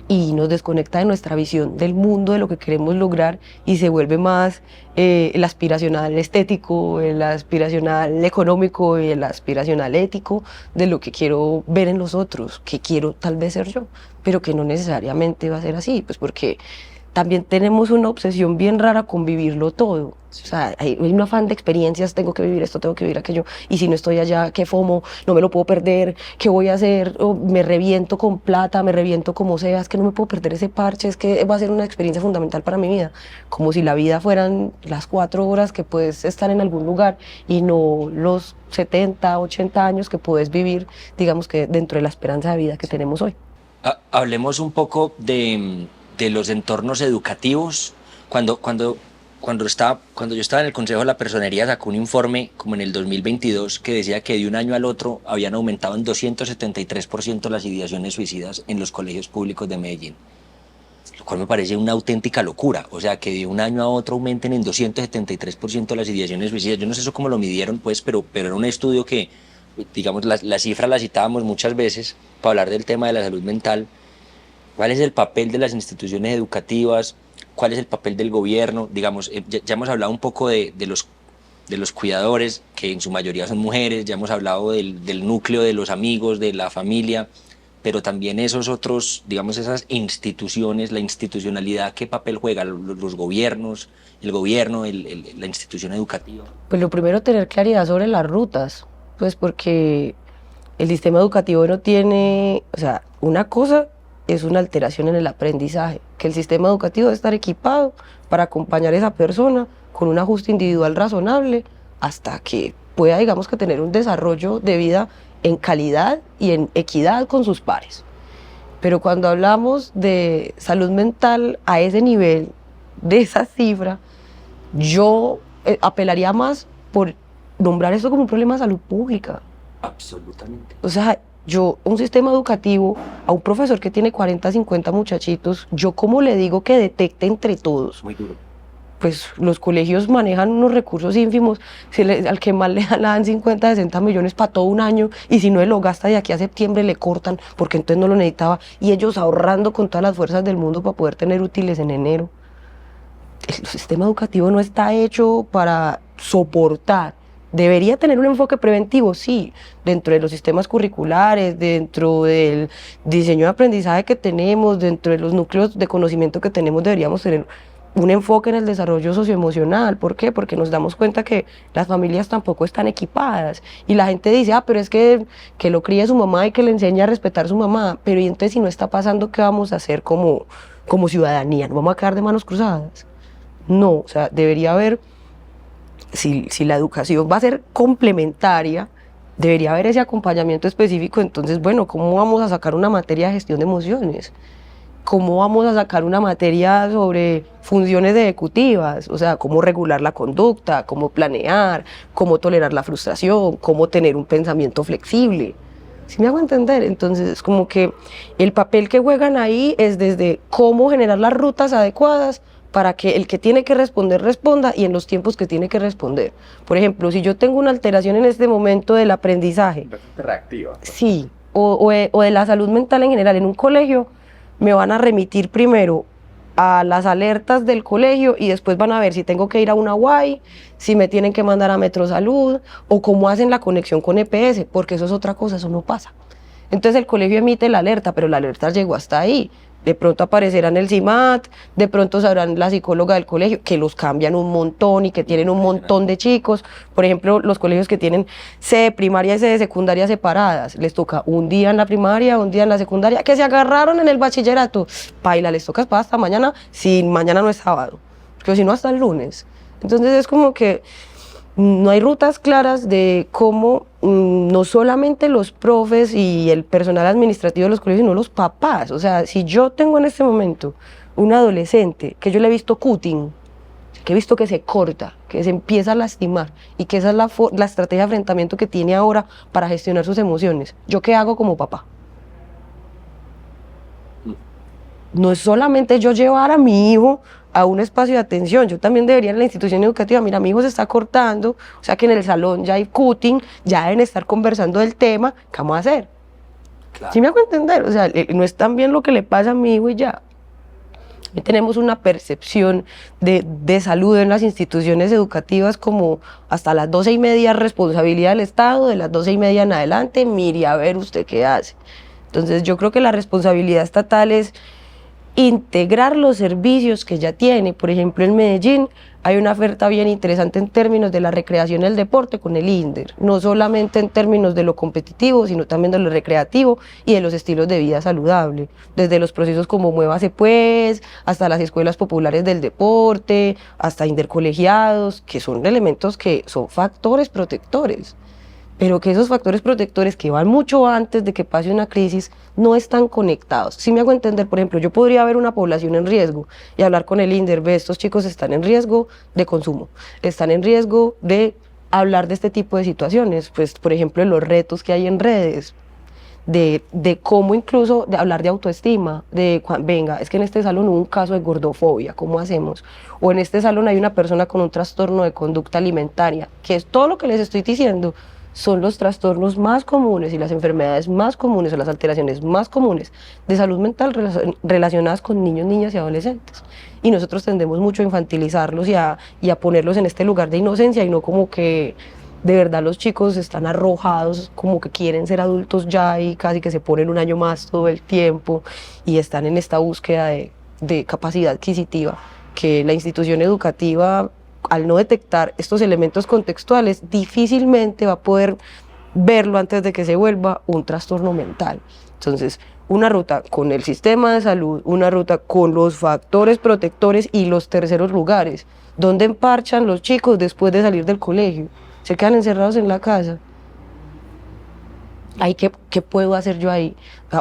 Y nos desconecta de nuestra visión del mundo, de lo que queremos lograr, y se vuelve más el aspiracional estético, el aspiracional económico y el aspiracional ético de lo que quiero ver en los otros, que quiero tal vez ser yo, pero que no necesariamente va a ser así, pues porque también tenemos una obsesión bien rara con vivirlo todo. O sea, hay un afán de experiencias, tengo que vivir esto, tengo que vivir aquello, y si no estoy allá, qué fomo, no me lo puedo perder, qué voy a hacer, o me reviento con plata, me reviento como sea, es que no me puedo perder ese parche, es que va a ser una experiencia fundamental para mi vida. Como si la vida fueran las 4 horas que puedes estar en algún lugar y no los 70, 80 años que puedes vivir, digamos que dentro de la esperanza de vida que tenemos hoy. Hablemos un poco de los entornos educativos. Cuando yo estaba en el Consejo de la Personería, sacó un informe como en el 2022 que decía que de un año al otro habían aumentado en 273% las ideaciones suicidas en los colegios públicos de Medellín, lo cual me parece una auténtica locura. O sea, que de un año a otro aumenten en 273% las ideaciones suicidas. Yo no sé eso cómo lo midieron, pues, pero era un estudio que, digamos, la cifra la citábamos muchas veces para hablar del tema de la salud mental. ¿Cuál es el papel de las instituciones educativas? ¿Cuál es el papel del gobierno? Digamos, ya hemos hablado un poco de de los cuidadores, que en su mayoría son mujeres, ya hemos hablado del núcleo de los amigos, de la familia, pero también esos otros, digamos, esas instituciones, la institucionalidad, ¿qué papel juegan los gobiernos, el gobierno, la institución educativa? Pues lo primero, tener claridad sobre las rutas, pues porque el sistema educativo no tiene, o sea, una cosa es una alteración en el aprendizaje, que el sistema educativo debe estar equipado para acompañar a esa persona con un ajuste individual razonable hasta que pueda, digamos, que tener un desarrollo de vida en calidad y en equidad con sus pares. Pero cuando hablamos de salud mental a ese nivel, de esa cifra, yo apelaría más por nombrar esto como un problema de salud pública. Absolutamente. O sea, un sistema educativo, a un profesor que tiene 40, 50 muchachitos, yo cómo le digo que detecte entre todos. Muy duro. Pues los colegios manejan unos recursos ínfimos, al que más le dan 50, 60 millones para todo un año, y si no él lo gasta de aquí a septiembre le cortan, porque entonces no lo necesitaba, y ellos ahorrando con todas las fuerzas del mundo para poder tener útiles en enero. El sistema educativo no está hecho para soportar. Debería tener un enfoque preventivo, sí, dentro de los sistemas curriculares, dentro del diseño de aprendizaje que tenemos, dentro de los núcleos de conocimiento que tenemos, deberíamos tener un enfoque en el desarrollo socioemocional. ¿Por qué? Porque nos damos cuenta que las familias tampoco están equipadas y la gente dice, pero es que lo críe su mamá y que le enseñe a respetar a su mamá, pero y entonces si no está pasando, ¿qué vamos a hacer como ciudadanía? ¿No vamos a quedar de manos cruzadas? No, o sea, debería haber, si la educación va a ser complementaria, debería haber ese acompañamiento específico. Entonces, bueno, ¿cómo vamos a sacar una materia de gestión de emociones? ¿Cómo vamos a sacar una materia sobre funciones ejecutivas? O sea, cómo regular la conducta, cómo planear, cómo tolerar la frustración, cómo tener un pensamiento flexible. ¿Sí me hago entender? Entonces, es como que el papel que juegan ahí es desde cómo generar las rutas adecuadas para que el que tiene que responder responda y en los tiempos que tiene que responder. Por ejemplo, si yo tengo una alteración en este momento del aprendizaje, Reactiva. sí, o de la salud mental en general en un colegio, me van a remitir primero a las alertas del colegio y después van a ver si tengo que ir a una UAI, si me tienen que mandar a Metrosalud o cómo hacen la conexión con EPS, porque eso es otra cosa, eso no pasa. Entonces el colegio emite la alerta, pero la alerta llegó hasta ahí. De pronto aparecerá en el CIMAT, de pronto sabrán la psicóloga del colegio, que los cambian un montón y que tienen un montón de chicos. Por ejemplo, los colegios que tienen sede primaria y sede secundaria separadas, les toca un día en la primaria, un día en la secundaria, que se agarraron en el bachillerato, paila, les toca hasta mañana, si mañana no es sábado, porque si no hasta el lunes. Entonces es como que no hay rutas claras de cómo no solamente los profes y el personal administrativo de los colegios, sino los papás. O sea, si yo tengo en este momento un adolescente que yo le he visto cutting, que he visto que se corta, que se empieza a lastimar y que esa es la estrategia de enfrentamiento que tiene ahora para gestionar sus emociones, ¿yo qué hago como papá? No es solamente yo llevar a mi hijo a un espacio de atención, yo también debería en la institución educativa, mira, mi hijo se está cortando, o sea que en el salón ya hay cutting, ya deben estar conversando del tema, ¿qué vamos a hacer? Claro. ¿Sí me hago entender? O sea, no es tan bien lo que le pasa a mi hijo y ya. Tenemos una percepción de salud en las instituciones educativas como hasta las 12:30 responsabilidad del Estado, de las 12:30 en adelante, mire a ver usted qué hace. Entonces yo creo que la responsabilidad estatal es integrar los servicios que ya tiene. Por ejemplo, en Medellín hay una oferta bien interesante en términos de la recreación y el deporte con el INDER, no solamente en términos de lo competitivo, sino también de lo recreativo y de los estilos de vida saludable, desde los procesos como Muévase Pues, hasta las escuelas populares del deporte, hasta intercolegiados, que son elementos que son factores protectores, pero que esos factores protectores que van mucho antes de que pase una crisis no están conectados. Si me hago entender, por ejemplo, yo podría ver una población en riesgo y hablar con el INDER, ve, estos chicos están en riesgo de consumo, están en riesgo de hablar de este tipo de situaciones, pues por ejemplo, de los retos que hay en redes, de cómo incluso de hablar de autoestima, venga, es que en este salón hubo un caso de gordofobia, ¿cómo hacemos? O en este salón hay una persona con un trastorno de conducta alimentaria, que es todo lo que les estoy diciendo. son los trastornos más comunes y las enfermedades más comunes o las alteraciones más comunes de salud mental relacionadas con niños, niñas y adolescentes. Y nosotros tendemos mucho a infantilizarlos y a ponerlos en este lugar de inocencia y no como que de verdad los chicos están arrojados, como que quieren ser adultos ya y casi que se ponen un año más todo el tiempo y están en esta búsqueda de capacidad adquisitiva, que la institución educativa, al no detectar estos elementos contextuales, difícilmente va a poder verlo antes de que se vuelva un trastorno mental. Entonces, una ruta con el sistema de salud, una ruta con los factores protectores y los terceros lugares, donde emparchan los chicos después de salir del colegio. Se quedan encerrados en la casa. ¿Qué puedo hacer yo ahí?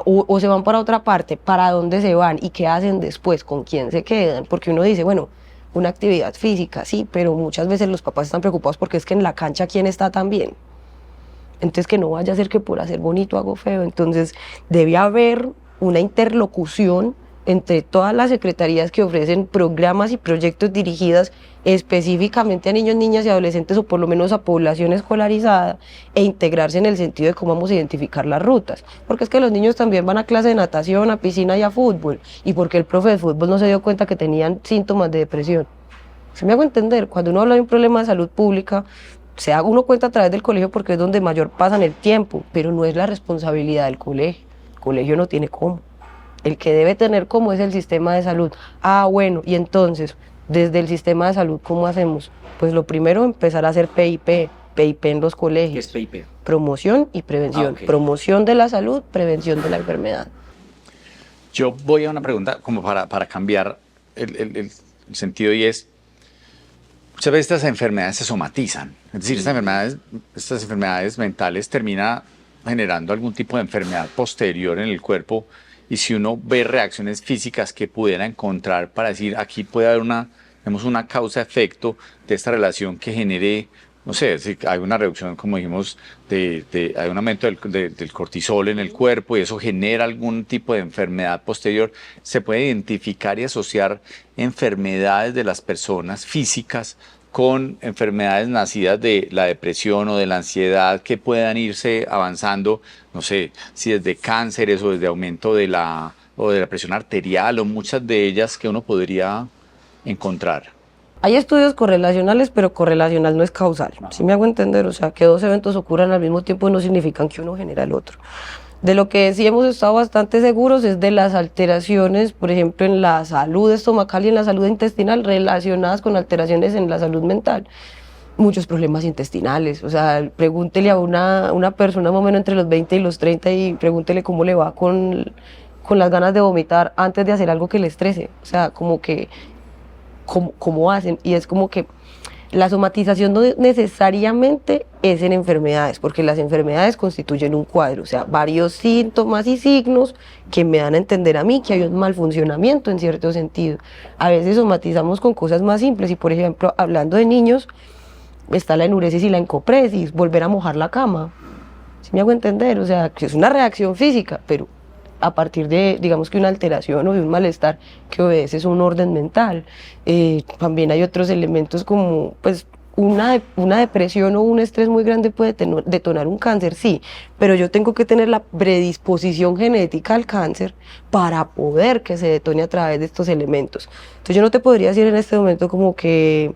O se van para otra parte, ¿para dónde se van? ¿Y qué hacen después? ¿Con quién se quedan? Porque uno dice, bueno, una actividad física, sí, pero muchas veces los papás están preocupados porque es que en la cancha, ¿quién está tan bien? Entonces, que no vaya a ser que por hacer bonito hago feo. Entonces, debe haber una interlocución entre todas las secretarías que ofrecen programas y proyectos dirigidos específicamente a niños, niñas y adolescentes, o por lo menos a población escolarizada, e integrarse en el sentido de cómo vamos a identificar las rutas. Porque es que los niños también van a clase de natación, a piscina y a fútbol, y porque el profe de fútbol no se dio cuenta que tenían síntomas de depresión. ¿Se me hago entender? Cuando uno habla de un problema de salud pública, se da uno cuenta a través del colegio porque es donde mayor pasan el tiempo, pero no es la responsabilidad del colegio. El colegio no tiene cómo. El que debe tener cómo es el sistema de salud. Ah, bueno, y entonces, desde el sistema de salud, ¿cómo hacemos? Pues lo primero, empezar a hacer PIP en los colegios. ¿Qué es PIP? Promoción y prevención. Okay. Promoción de la salud, prevención de la enfermedad. Yo voy a una pregunta como para cambiar el sentido, y es, muchas veces estas enfermedades se somatizan. Es decir, estas enfermedades mentales terminan generando algún tipo de enfermedad posterior en el cuerpo, y si uno ve reacciones físicas que pudiera encontrar para decir, aquí puede haber una causa-efecto de esta relación que genere, no sé, si hay una reducción, como dijimos, hay un aumento del cortisol en el cuerpo y eso genera algún tipo de enfermedad posterior, se puede identificar y asociar enfermedades de las personas físicas con enfermedades nacidas de la depresión o de la ansiedad que puedan irse avanzando, no sé, si desde cánceres o desde aumento de la presión arterial, o muchas de ellas que uno podría encontrar. Hay estudios correlacionales, pero correlacional no es causal. ¿Sí me hago entender? O sea, que dos eventos ocurran al mismo tiempo no significan que uno genera el otro. De lo que sí hemos estado bastante seguros es de las alteraciones, por ejemplo, en la salud estomacal y en la salud intestinal relacionadas con alteraciones en la salud mental. Muchos problemas intestinales, o sea, pregúntele a una persona más o menos entre los 20 y los 30 y pregúntele cómo le va con las ganas de vomitar antes de hacer algo que le estrese. O sea, como que, ¿cómo hacen? Y es como que la somatización no necesariamente es en enfermedades, porque las enfermedades constituyen un cuadro, o sea, varios síntomas y signos que me dan a entender a mí que hay un mal funcionamiento en cierto sentido. A veces somatizamos con cosas más simples y, por ejemplo, hablando de niños, está la enuresis y la encopresis, volver a mojar la cama. ¿Sí me hago entender? O sea, que es una reacción física, pero a partir de, digamos que una alteración o de un malestar que obedece a un orden mental. También hay otros elementos como, pues, una depresión o un estrés muy grande puede detonar un cáncer, sí, pero yo tengo que tener la predisposición genética al cáncer para poder que se detone a través de estos elementos. Entonces yo no te podría decir en este momento como que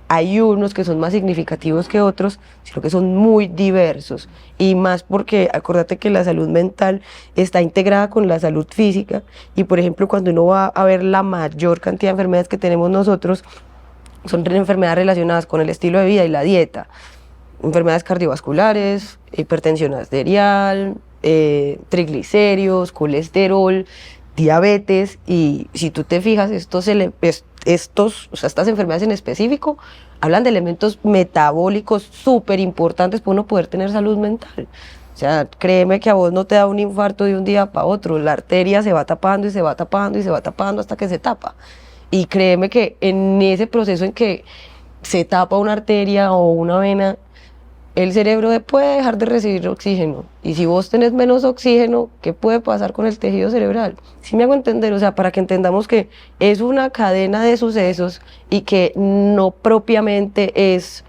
hay unos que son más significativos que otros, sino que son muy diversos. Y más porque acuérdate que la salud mental está integrada con la salud física. Y por ejemplo, cuando uno va a ver la mayor cantidad de enfermedades que tenemos nosotros, son enfermedades relacionadas con el estilo de vida y la dieta. Enfermedades cardiovasculares, hipertensión arterial, triglicéridos, colesterol, diabetes. Y si tú te fijas, estas enfermedades en específico hablan de elementos metabólicos súper importantes para uno poder tener salud mental. O sea, créeme que a vos no te da un infarto de un día para otro. La arteria se va tapando y se va tapando y se va tapando hasta que se tapa. Y créeme que en ese proceso en que se tapa una arteria o una vena, el cerebro puede dejar de recibir oxígeno. Y si vos tenés menos oxígeno, ¿qué puede pasar con el tejido cerebral? ¿Sí me hago entender? O sea, para que entendamos que es una cadena de sucesos y que no propiamente es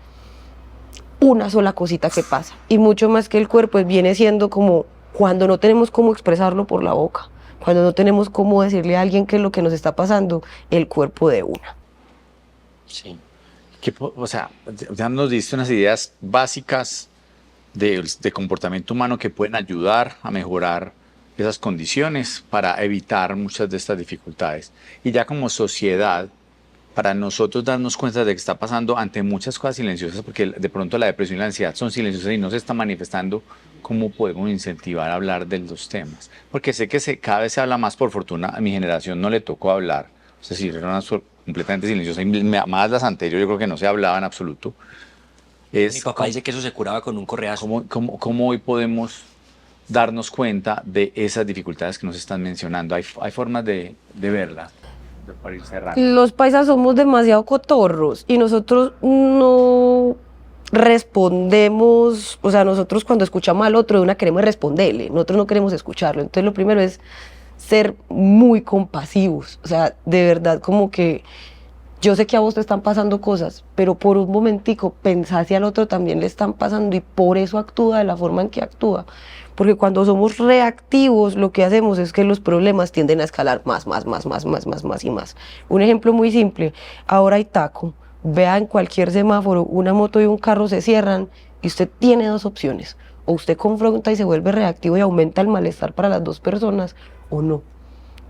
una sola cosita que pasa. Y mucho más que el cuerpo, viene siendo como cuando no tenemos cómo expresarlo por la boca, cuando no tenemos cómo decirle a alguien qué es lo que nos está pasando, el cuerpo de una. Sí. O sea, ya nos diste unas ideas básicas de comportamiento humano que pueden ayudar a mejorar esas condiciones para evitar muchas de estas dificultades. Y ya como sociedad, para nosotros darnos cuenta de que está pasando ante muchas cosas silenciosas, porque de pronto la depresión y la ansiedad son silenciosas y no se están manifestando, ¿cómo podemos incentivar a hablar de los temas? Porque sé que cada vez se habla más, por fortuna, a mi generación no le tocó hablar, es decir, era una completamente silenciosa, y más las anteriores yo creo que no se hablaba en absoluto. Mi papá dice que eso se curaba con un correazo. ¿Cómo hoy podemos darnos cuenta de esas dificultades que nos están mencionando? Hay formas de verlas. Para ir cerrando. Los paisas somos demasiado cotorros y nosotros no respondemos, o sea, nosotros cuando escuchamos al otro de una queremos responderle, nosotros no queremos escucharlo. Entonces lo primero es ser muy compasivos, o sea, de verdad como que yo sé que a vos te están pasando cosas, pero por un momentico pensá si al otro también le están pasando y por eso actúa de la forma en que actúa. Porque cuando somos reactivos, lo que hacemos es que los problemas tienden a escalar más y más. Un ejemplo muy simple, ahora hay taco, vea en cualquier semáforo, una moto y un carro se cierran y usted tiene dos opciones. O usted confronta y se vuelve reactivo y aumenta el malestar para las dos personas, o no.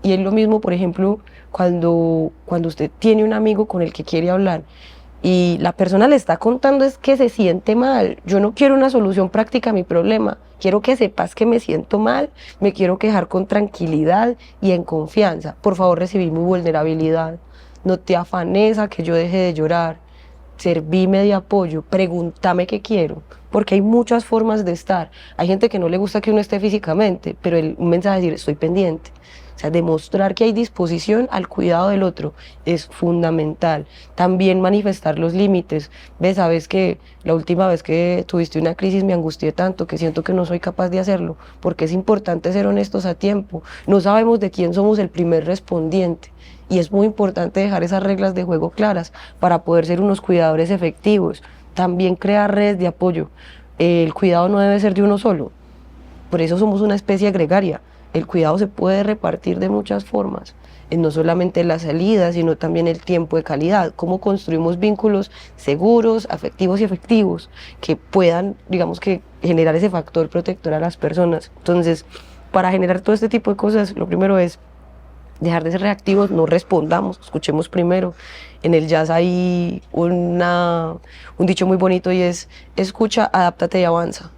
Y es lo mismo, por ejemplo, cuando usted tiene un amigo con el que quiere hablar y la persona le está contando es que se siente mal. Yo no quiero una solución práctica a mi problema. Quiero que sepas que me siento mal, me quiero quejar con tranquilidad y en confianza. Por favor, recibí mi vulnerabilidad. No te afanes a que yo deje de llorar. Servime de apoyo, pregúntame qué quiero, porque hay muchas formas de estar. Hay gente que no le gusta que uno esté físicamente, pero un mensaje es decir, estoy pendiente. O sea, demostrar que hay disposición al cuidado del otro es fundamental. También manifestar los límites. ¿Ves? Sabes que la última vez que tuviste una crisis me angustié tanto que siento que no soy capaz de hacerlo, porque es importante ser honestos a tiempo. No sabemos de quién somos el primer respondiente. Y es muy importante dejar esas reglas de juego claras para poder ser unos cuidadores efectivos. También crear redes de apoyo. El cuidado no debe ser de uno solo. Por eso somos una especie gregaria. El cuidado se puede repartir de muchas formas. No solamente la salida, sino también el tiempo de calidad. Cómo construimos vínculos seguros, afectivos y efectivos que puedan, digamos que, generar ese factor protector a las personas. Entonces, para generar todo este tipo de cosas, lo primero es dejar de ser reactivos, no respondamos, escuchemos primero. En el jazz hay un dicho muy bonito y es: escucha, adáptate y avanza.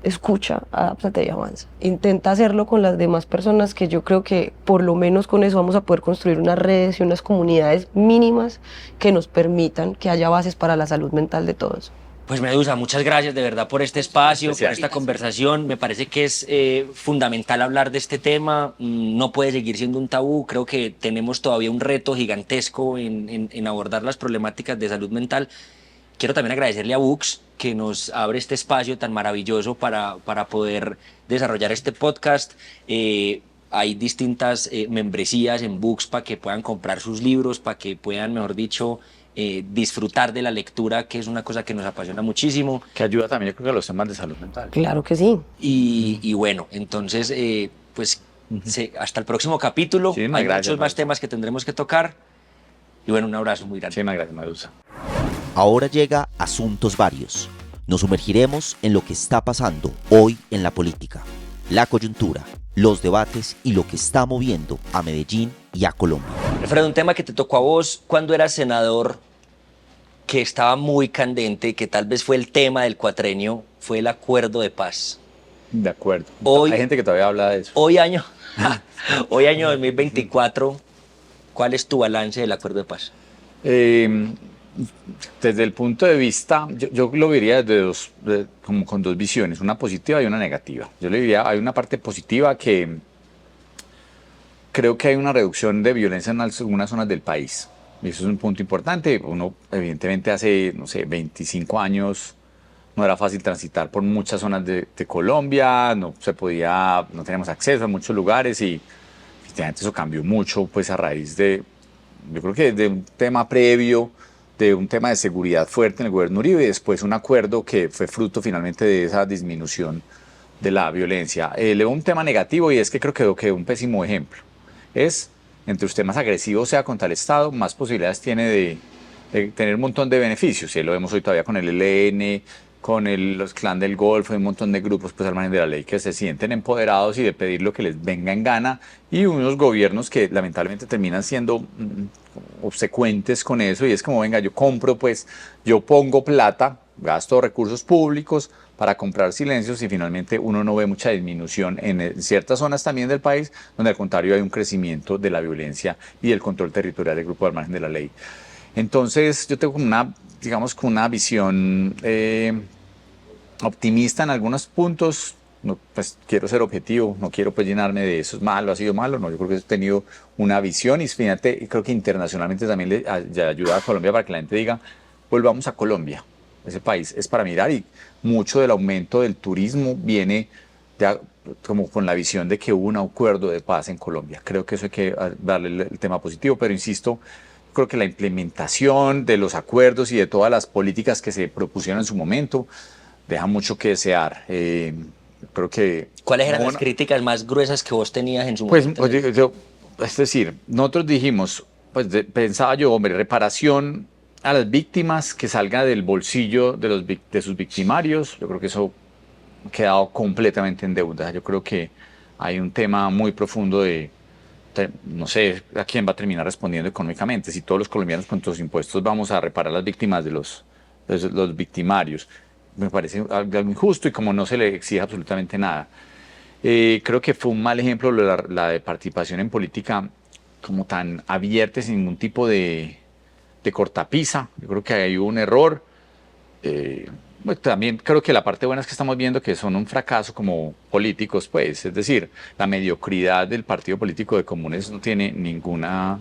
Escucha, adáptate y avanza. Intenta hacerlo con las demás personas, que yo creo que por lo menos con eso vamos a poder construir unas redes y unas comunidades mínimas que nos permitan que haya bases para la salud mental de todos. Pues Medusa, muchas gracias de verdad por este espacio, por esta conversación. Me parece que es fundamental hablar de este tema. No puede seguir siendo un tabú. Creo que tenemos todavía un reto gigantesco en abordar las problemáticas de salud mental. Quiero también agradecerle a Books, que nos abre este espacio tan maravilloso para poder desarrollar este podcast. Hay distintas membresías en Books para que puedan comprar sus libros, para que puedan, mejor dicho, disfrutar de la lectura, que es una cosa que nos apasiona muchísimo. Que ayuda también, yo creo, que a los temas de salud mental. Claro que sí. Y bueno, entonces, pues hasta el próximo capítulo. Sí, hay muchos más temas que tendremos que tocar. Y bueno, un abrazo muy grande. Sí, gracias, Medusa. Ahora llega Asuntos Varios. Nos sumergiremos en lo que está pasando hoy en la política, la coyuntura, los debates y lo que está moviendo a Medellín y a Colombia. Alfredo, un tema que te tocó a vos cuando eras senador, que estaba muy candente, que tal vez fue el tema del cuatrenio, fue el acuerdo de paz. De acuerdo. Hoy, hay gente que todavía habla de eso. Hoy año 2024, ¿cuál es tu balance del acuerdo de paz? Desde el punto de vista, yo lo diría como con dos visiones, una positiva y una negativa. Yo le diría, hay una parte positiva que creo que hay una reducción de violencia en algunas zonas del país. Y eso es un punto importante. Uno, evidentemente, hace, 25 años no era fácil transitar por muchas zonas de Colombia, no teníamos acceso a muchos lugares y efectivamente eso cambió mucho, pues a raíz yo creo que de un tema previo de un tema de seguridad fuerte en el gobierno Uribe y después un acuerdo que fue fruto finalmente de esa disminución de la violencia. Le veo un tema negativo y es que creo que un pésimo ejemplo es, entre usted más agresivo sea contra el Estado, más posibilidades tiene de tener un montón de beneficios. Y lo vemos hoy todavía con el ELN, con los clan del Golfo, hay un montón de grupos pues al margen de la ley que se sienten empoderados y de pedir lo que les venga en gana, y unos gobiernos que lamentablemente terminan siendo obsecuentes con eso, y es como, venga, yo compro, pues yo pongo plata, gasto recursos públicos para comprar silencios, y finalmente uno no ve mucha disminución en ciertas zonas también del país, donde al contrario hay un crecimiento de la violencia y del control territorial del grupo al margen de la ley. Entonces yo tengo digamos, con una visión optimista en algunos puntos. No, pues quiero ser objetivo, no quiero pues llenarme de eso es malo, ha sido malo, no, yo creo que he tenido una visión, y fíjate, creo que internacionalmente también le ayuda a Colombia para que la gente diga, volvamos a Colombia, ese país es para mirar, y mucho del aumento del turismo viene como con la visión de que hubo un acuerdo de paz en Colombia. Creo que eso hay que darle el tema positivo, pero insisto, creo que la implementación de los acuerdos y de todas las políticas que se propusieron en su momento deja mucho que desear. Creo que... ¿Cuáles eran las críticas más gruesas que vos tenías en su pues, momento? Es decir, nosotros dijimos, pues pensaba yo, hombre, reparación a las víctimas que salga del bolsillo de sus victimarios. Yo creo que eso ha quedado completamente en deuda. Yo creo que hay un tema muy profundo no sé a quién va a terminar respondiendo económicamente, si todos los colombianos con nuestros impuestos vamos a reparar las víctimas de los victimarios. Me parece algo injusto, y como no se le exige absolutamente nada. Creo que fue un mal ejemplo la de participación en política como tan abierta, sin ningún tipo de cortapisa. Yo creo que ahí hubo un error. Pues también creo que la parte buena es que estamos viendo que son un fracaso como políticos, pues, es decir, la mediocridad del partido político de Comunes no tiene ninguna...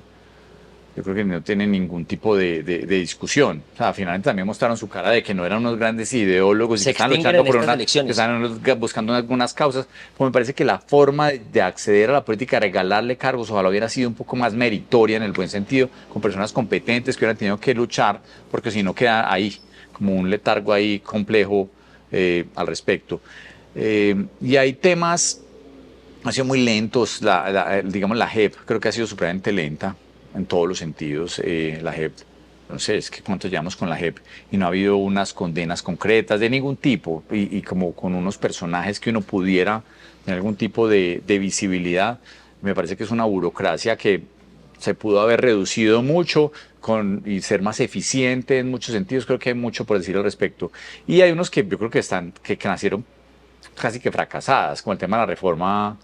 Yo creo que no tienen ningún tipo de discusión. O sea, finalmente también mostraron su cara de que no eran unos grandes ideólogos y que estaban luchando por que estaban buscando algunas causas. Pues me parece que la forma de acceder a la política, regalarle cargos, ojalá hubiera sido un poco más meritoria en el buen sentido, con personas competentes que hubieran tenido que luchar, porque si no queda ahí como un letargo ahí complejo al respecto. Y hay temas, han sido muy lentos, digamos la JEP creo que ha sido supremamente lenta en todos los sentidos. La JEP, no sé, es que cuánto llevamos con la JEP y no ha habido unas condenas concretas de ningún tipo, y como con unos personajes que uno pudiera tener algún tipo de visibilidad. Me parece que es una burocracia que se pudo haber reducido mucho y ser más eficiente en muchos sentidos. Creo que hay mucho por decir al respecto. Y hay unos que yo creo que nacieron casi que fracasadas, como el tema de la reforma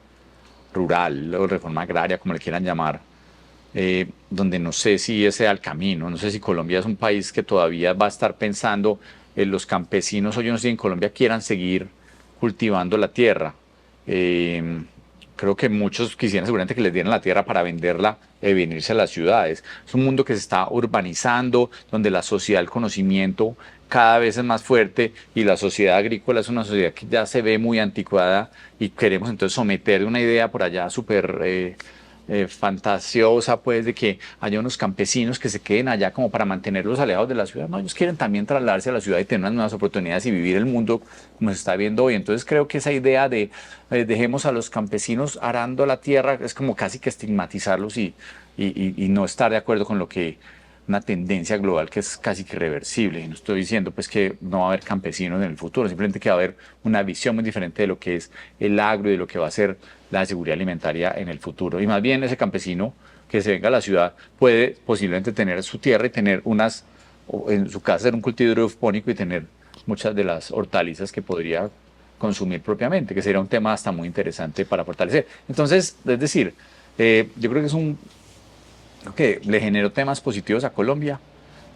rural o reforma agraria, como le quieran llamar. Donde no sé si ese sea el camino, no sé si Colombia es un país que todavía va a estar pensando en los campesinos, o yo no sé si en Colombia quieran seguir cultivando la tierra. Creo que muchos quisieran seguramente que les dieran la tierra para venderla y venirse a las ciudades. Es un mundo que se está urbanizando, donde la sociedad del conocimiento cada vez es más fuerte, y la sociedad agrícola es una sociedad que ya se ve muy anticuada, y queremos entonces someter una idea por allá súper fantasiosa, pues, de que haya unos campesinos que se queden allá como para mantenerlos alejados de la ciudad. No, ellos quieren también trasladarse a la ciudad y tener unas nuevas oportunidades y vivir el mundo como se está viendo hoy. Entonces creo que esa idea de dejemos a los campesinos arando la tierra es como casi que estigmatizarlos y no estar de acuerdo con lo que una tendencia global que es casi que irreversible. Y no estoy diciendo pues que no va a haber campesinos en el futuro, simplemente que va a haber una visión muy diferente de lo que es el agro y de lo que va a ser la seguridad alimentaria en el futuro. Y más bien ese campesino que se venga a la ciudad puede posiblemente tener su tierra y tener en su casa hacer un cultivo hidropónico y tener muchas de las hortalizas que podría consumir propiamente, que sería un tema hasta muy interesante para fortalecer. Entonces, es decir, yo creo que le generó temas positivos a Colombia,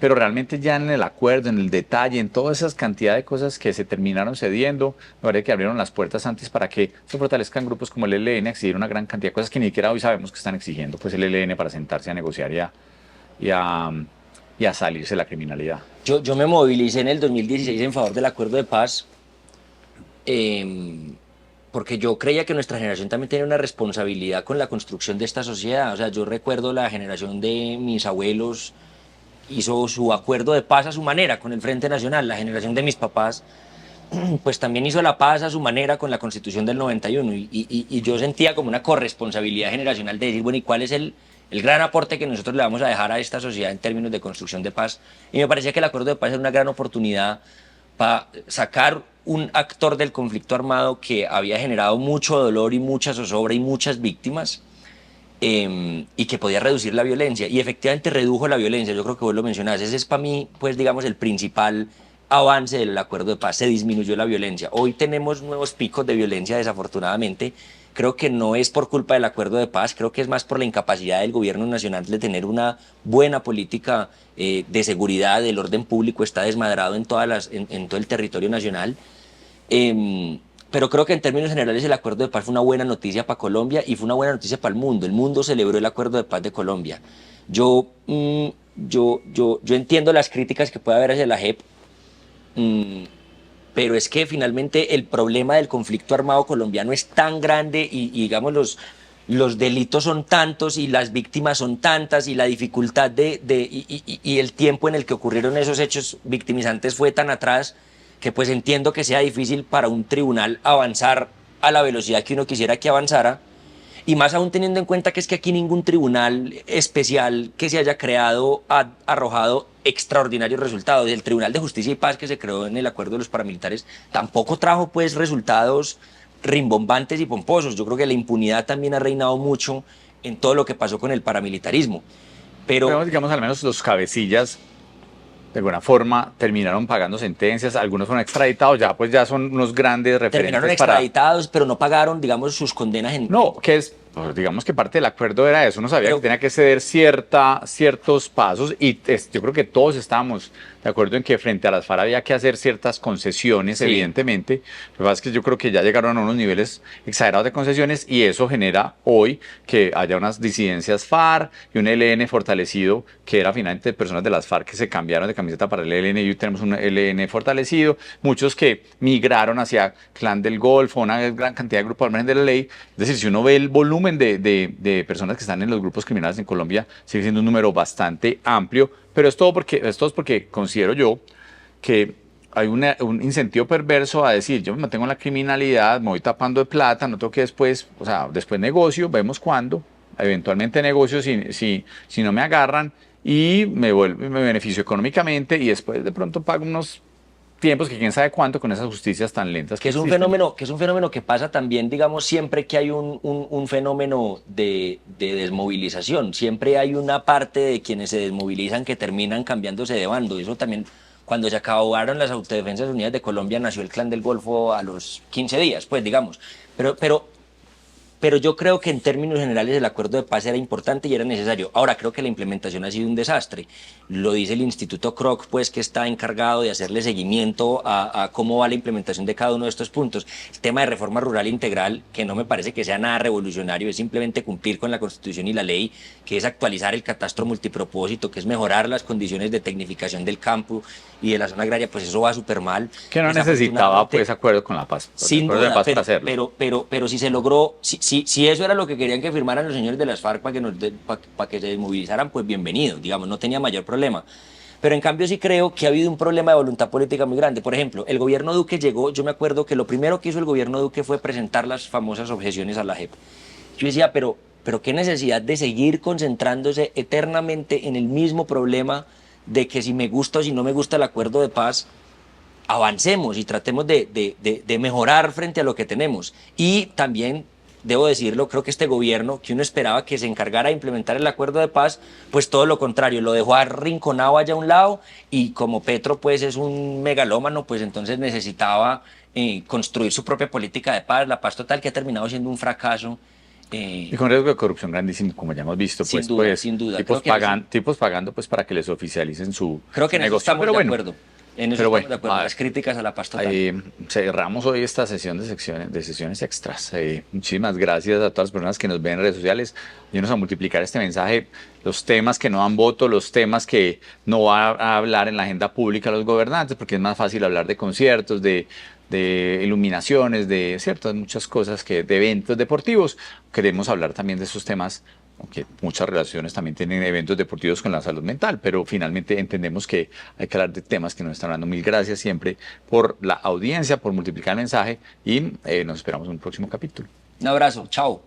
pero realmente ya en el acuerdo, en el detalle, en todas esas cantidad de cosas que se terminaron cediendo, me parece que abrieron las puertas antes para que se fortalezcan grupos como el ELN, exigir una gran cantidad de cosas que ni siquiera hoy sabemos que están exigiendo, pues el ELN, para sentarse a negociar y a salirse de la criminalidad. Yo me movilicé en el 2016 en favor del acuerdo de paz, porque yo creía que nuestra generación también tenía una responsabilidad con la construcción de esta sociedad. O sea, yo recuerdo la generación de mis abuelos hizo su acuerdo de paz a su manera con el Frente Nacional. La generación de mis papás pues también hizo la paz a su manera con la Constitución del 91 y yo sentía como una corresponsabilidad generacional de decir, bueno, ¿y cuál es el gran aporte que nosotros le vamos a dejar a esta sociedad en términos de construcción de paz? Y me parecía que el acuerdo de paz era una gran oportunidad para sacar un actor del conflicto armado que había generado mucho dolor y mucha zozobra y muchas víctimas, y que podía reducir la violencia. Y efectivamente redujo la violencia, yo creo que vos lo mencionás. Ese es para mí, pues digamos, el principal avance del acuerdo de paz. Se disminuyó la violencia. Hoy tenemos nuevos picos de violencia, desafortunadamente. Creo que no es por culpa del acuerdo de paz, creo que es más por la incapacidad del gobierno nacional de tener una buena política de seguridad. El orden público está desmadrado en todo el territorio nacional. Pero creo que en términos generales el acuerdo de paz fue una buena noticia para Colombia y fue una buena noticia para el mundo. El mundo celebró el acuerdo de paz de Colombia. Yo entiendo las críticas que puede haber hacia la JEP, pero es que finalmente el problema del conflicto armado colombiano es tan grande y digamos los delitos son tantos y las víctimas son tantas y la dificultad y el tiempo en el que ocurrieron esos hechos victimizantes fue tan atrás que pues entiendo que sea difícil para un tribunal avanzar a la velocidad que uno quisiera que avanzara, y más aún teniendo en cuenta que es que aquí ningún tribunal especial que se haya creado ha arrojado extraordinarios resultados. El Tribunal de Justicia y Paz que se creó en el acuerdo de los paramilitares tampoco trajo pues resultados rimbombantes y pomposos. Yo creo que la impunidad también ha reinado mucho en todo lo que pasó con el paramilitarismo. Pero digamos, al menos los cabecillas de alguna forma terminaron pagando sentencias, algunos fueron extraditados, ya pues ya son unos grandes referentes. Terminaron extraditados, pero no pagaron, digamos, sus condenas en... No, que es, pues, digamos que parte del acuerdo era eso, uno sabía que tenía que ceder ciertos pasos y yo creo que todos estábamos de acuerdo en que frente a las FARC había que hacer ciertas concesiones, sí, evidentemente. Lo que pasa es que yo creo que ya llegaron a unos niveles exagerados de concesiones y eso genera hoy que haya unas disidencias FARC y un ELN fortalecido, que era finalmente personas de las FARC que se cambiaron de camiseta para el ELN y hoy tenemos un ELN fortalecido, muchos que migraron hacia Clan del Golfo, una gran cantidad de grupos al margen de la ley. Es decir, si uno ve el volumen de personas que están en los grupos criminales en Colombia, sigue siendo un número bastante amplio. Pero esto es porque considero yo que hay un incentivo perverso a decir, yo me mantengo en la criminalidad, me voy tapando de plata, no tengo que después, o sea, después negocio, vemos cuándo, eventualmente negocio si no me agarran y me beneficio económicamente y después de pronto pago unos tiempos que quién sabe cuánto con esas justicias tan lentas que es un fenómeno que pasa también, digamos, siempre que hay un fenómeno de desmovilización, siempre hay una parte de quienes se desmovilizan que terminan cambiándose de bando. Eso también, cuando se acabaron las Autodefensas Unidas de Colombia, nació el Clan del Golfo a los 15 días, pues digamos, pero yo creo que en términos generales el acuerdo de paz era importante y era necesario. Ahora, creo que la implementación ha sido un desastre. Lo dice el Instituto Kroc, pues, que está encargado de hacerle seguimiento a cómo va la implementación de cada uno de estos puntos. El tema de reforma rural integral, que no me parece que sea nada revolucionario, es simplemente cumplir con la Constitución y la ley, que es actualizar el catastro multipropósito, que es mejorar las condiciones de tecnificación del campo y de la zona agraria, pues eso va súper mal. Que no necesitaba, pues, acuerdo con la paz. Sin duda, pero si se logró... Si eso era lo que querían que firmaran los señores de las FARC para que se desmovilizaran, pues bienvenido, digamos, no tenía mayor problema. Pero en cambio sí creo que ha habido un problema de voluntad política muy grande. Por ejemplo, el gobierno Duque llegó, yo me acuerdo que lo primero que hizo el gobierno Duque fue presentar las famosas objeciones a la JEP. Yo decía, pero qué necesidad de seguir concentrándose eternamente en el mismo problema de que si me gusta o si no me gusta el acuerdo de paz, avancemos y tratemos de mejorar frente a lo que tenemos. Y también... debo decirlo, creo que este gobierno, que uno esperaba que se encargara de implementar el acuerdo de paz, pues todo lo contrario, lo dejó arrinconado allá a un lado y como Petro pues es un megalómano, pues entonces necesitaba construir su propia política de paz, la paz total, que ha terminado siendo un fracaso. Y con riesgo de corrupción grandísimo, como ya hemos visto, sin pues, duda, pues sin duda. tipos pagando pues para que les oficialicen su creo que en negocio. Eso estamos pero de bueno, acuerdo. En eso estamos de acuerdo, las críticas a la paz total. Cerramos hoy esta sesión de sesiones extras. Muchísimas gracias a todas las personas que nos ven en redes sociales. Ayúdenos a multiplicar este mensaje, los temas que no dan voto, los temas que no va a hablar en la agenda pública los gobernantes, porque es más fácil hablar de conciertos, de iluminaciones, de ciertas muchas cosas, de eventos deportivos. Queremos hablar también de esos temas aunque muchas relaciones también tienen eventos deportivos con la salud mental, pero finalmente entendemos que hay que hablar de temas que nos están hablando. Mil gracias siempre por la audiencia, por multiplicar el mensaje y nos esperamos en un próximo capítulo. Un abrazo, chao.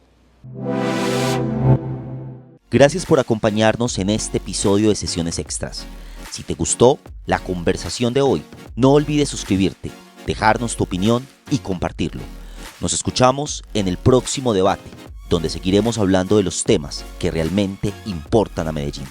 Gracias por acompañarnos en este episodio de Sesiones Extras. Si te gustó la conversación de hoy, no olvides suscribirte, dejarnos tu opinión y compartirlo. Nos escuchamos en el próximo debate, donde seguiremos hablando de los temas que realmente importan a Medellín.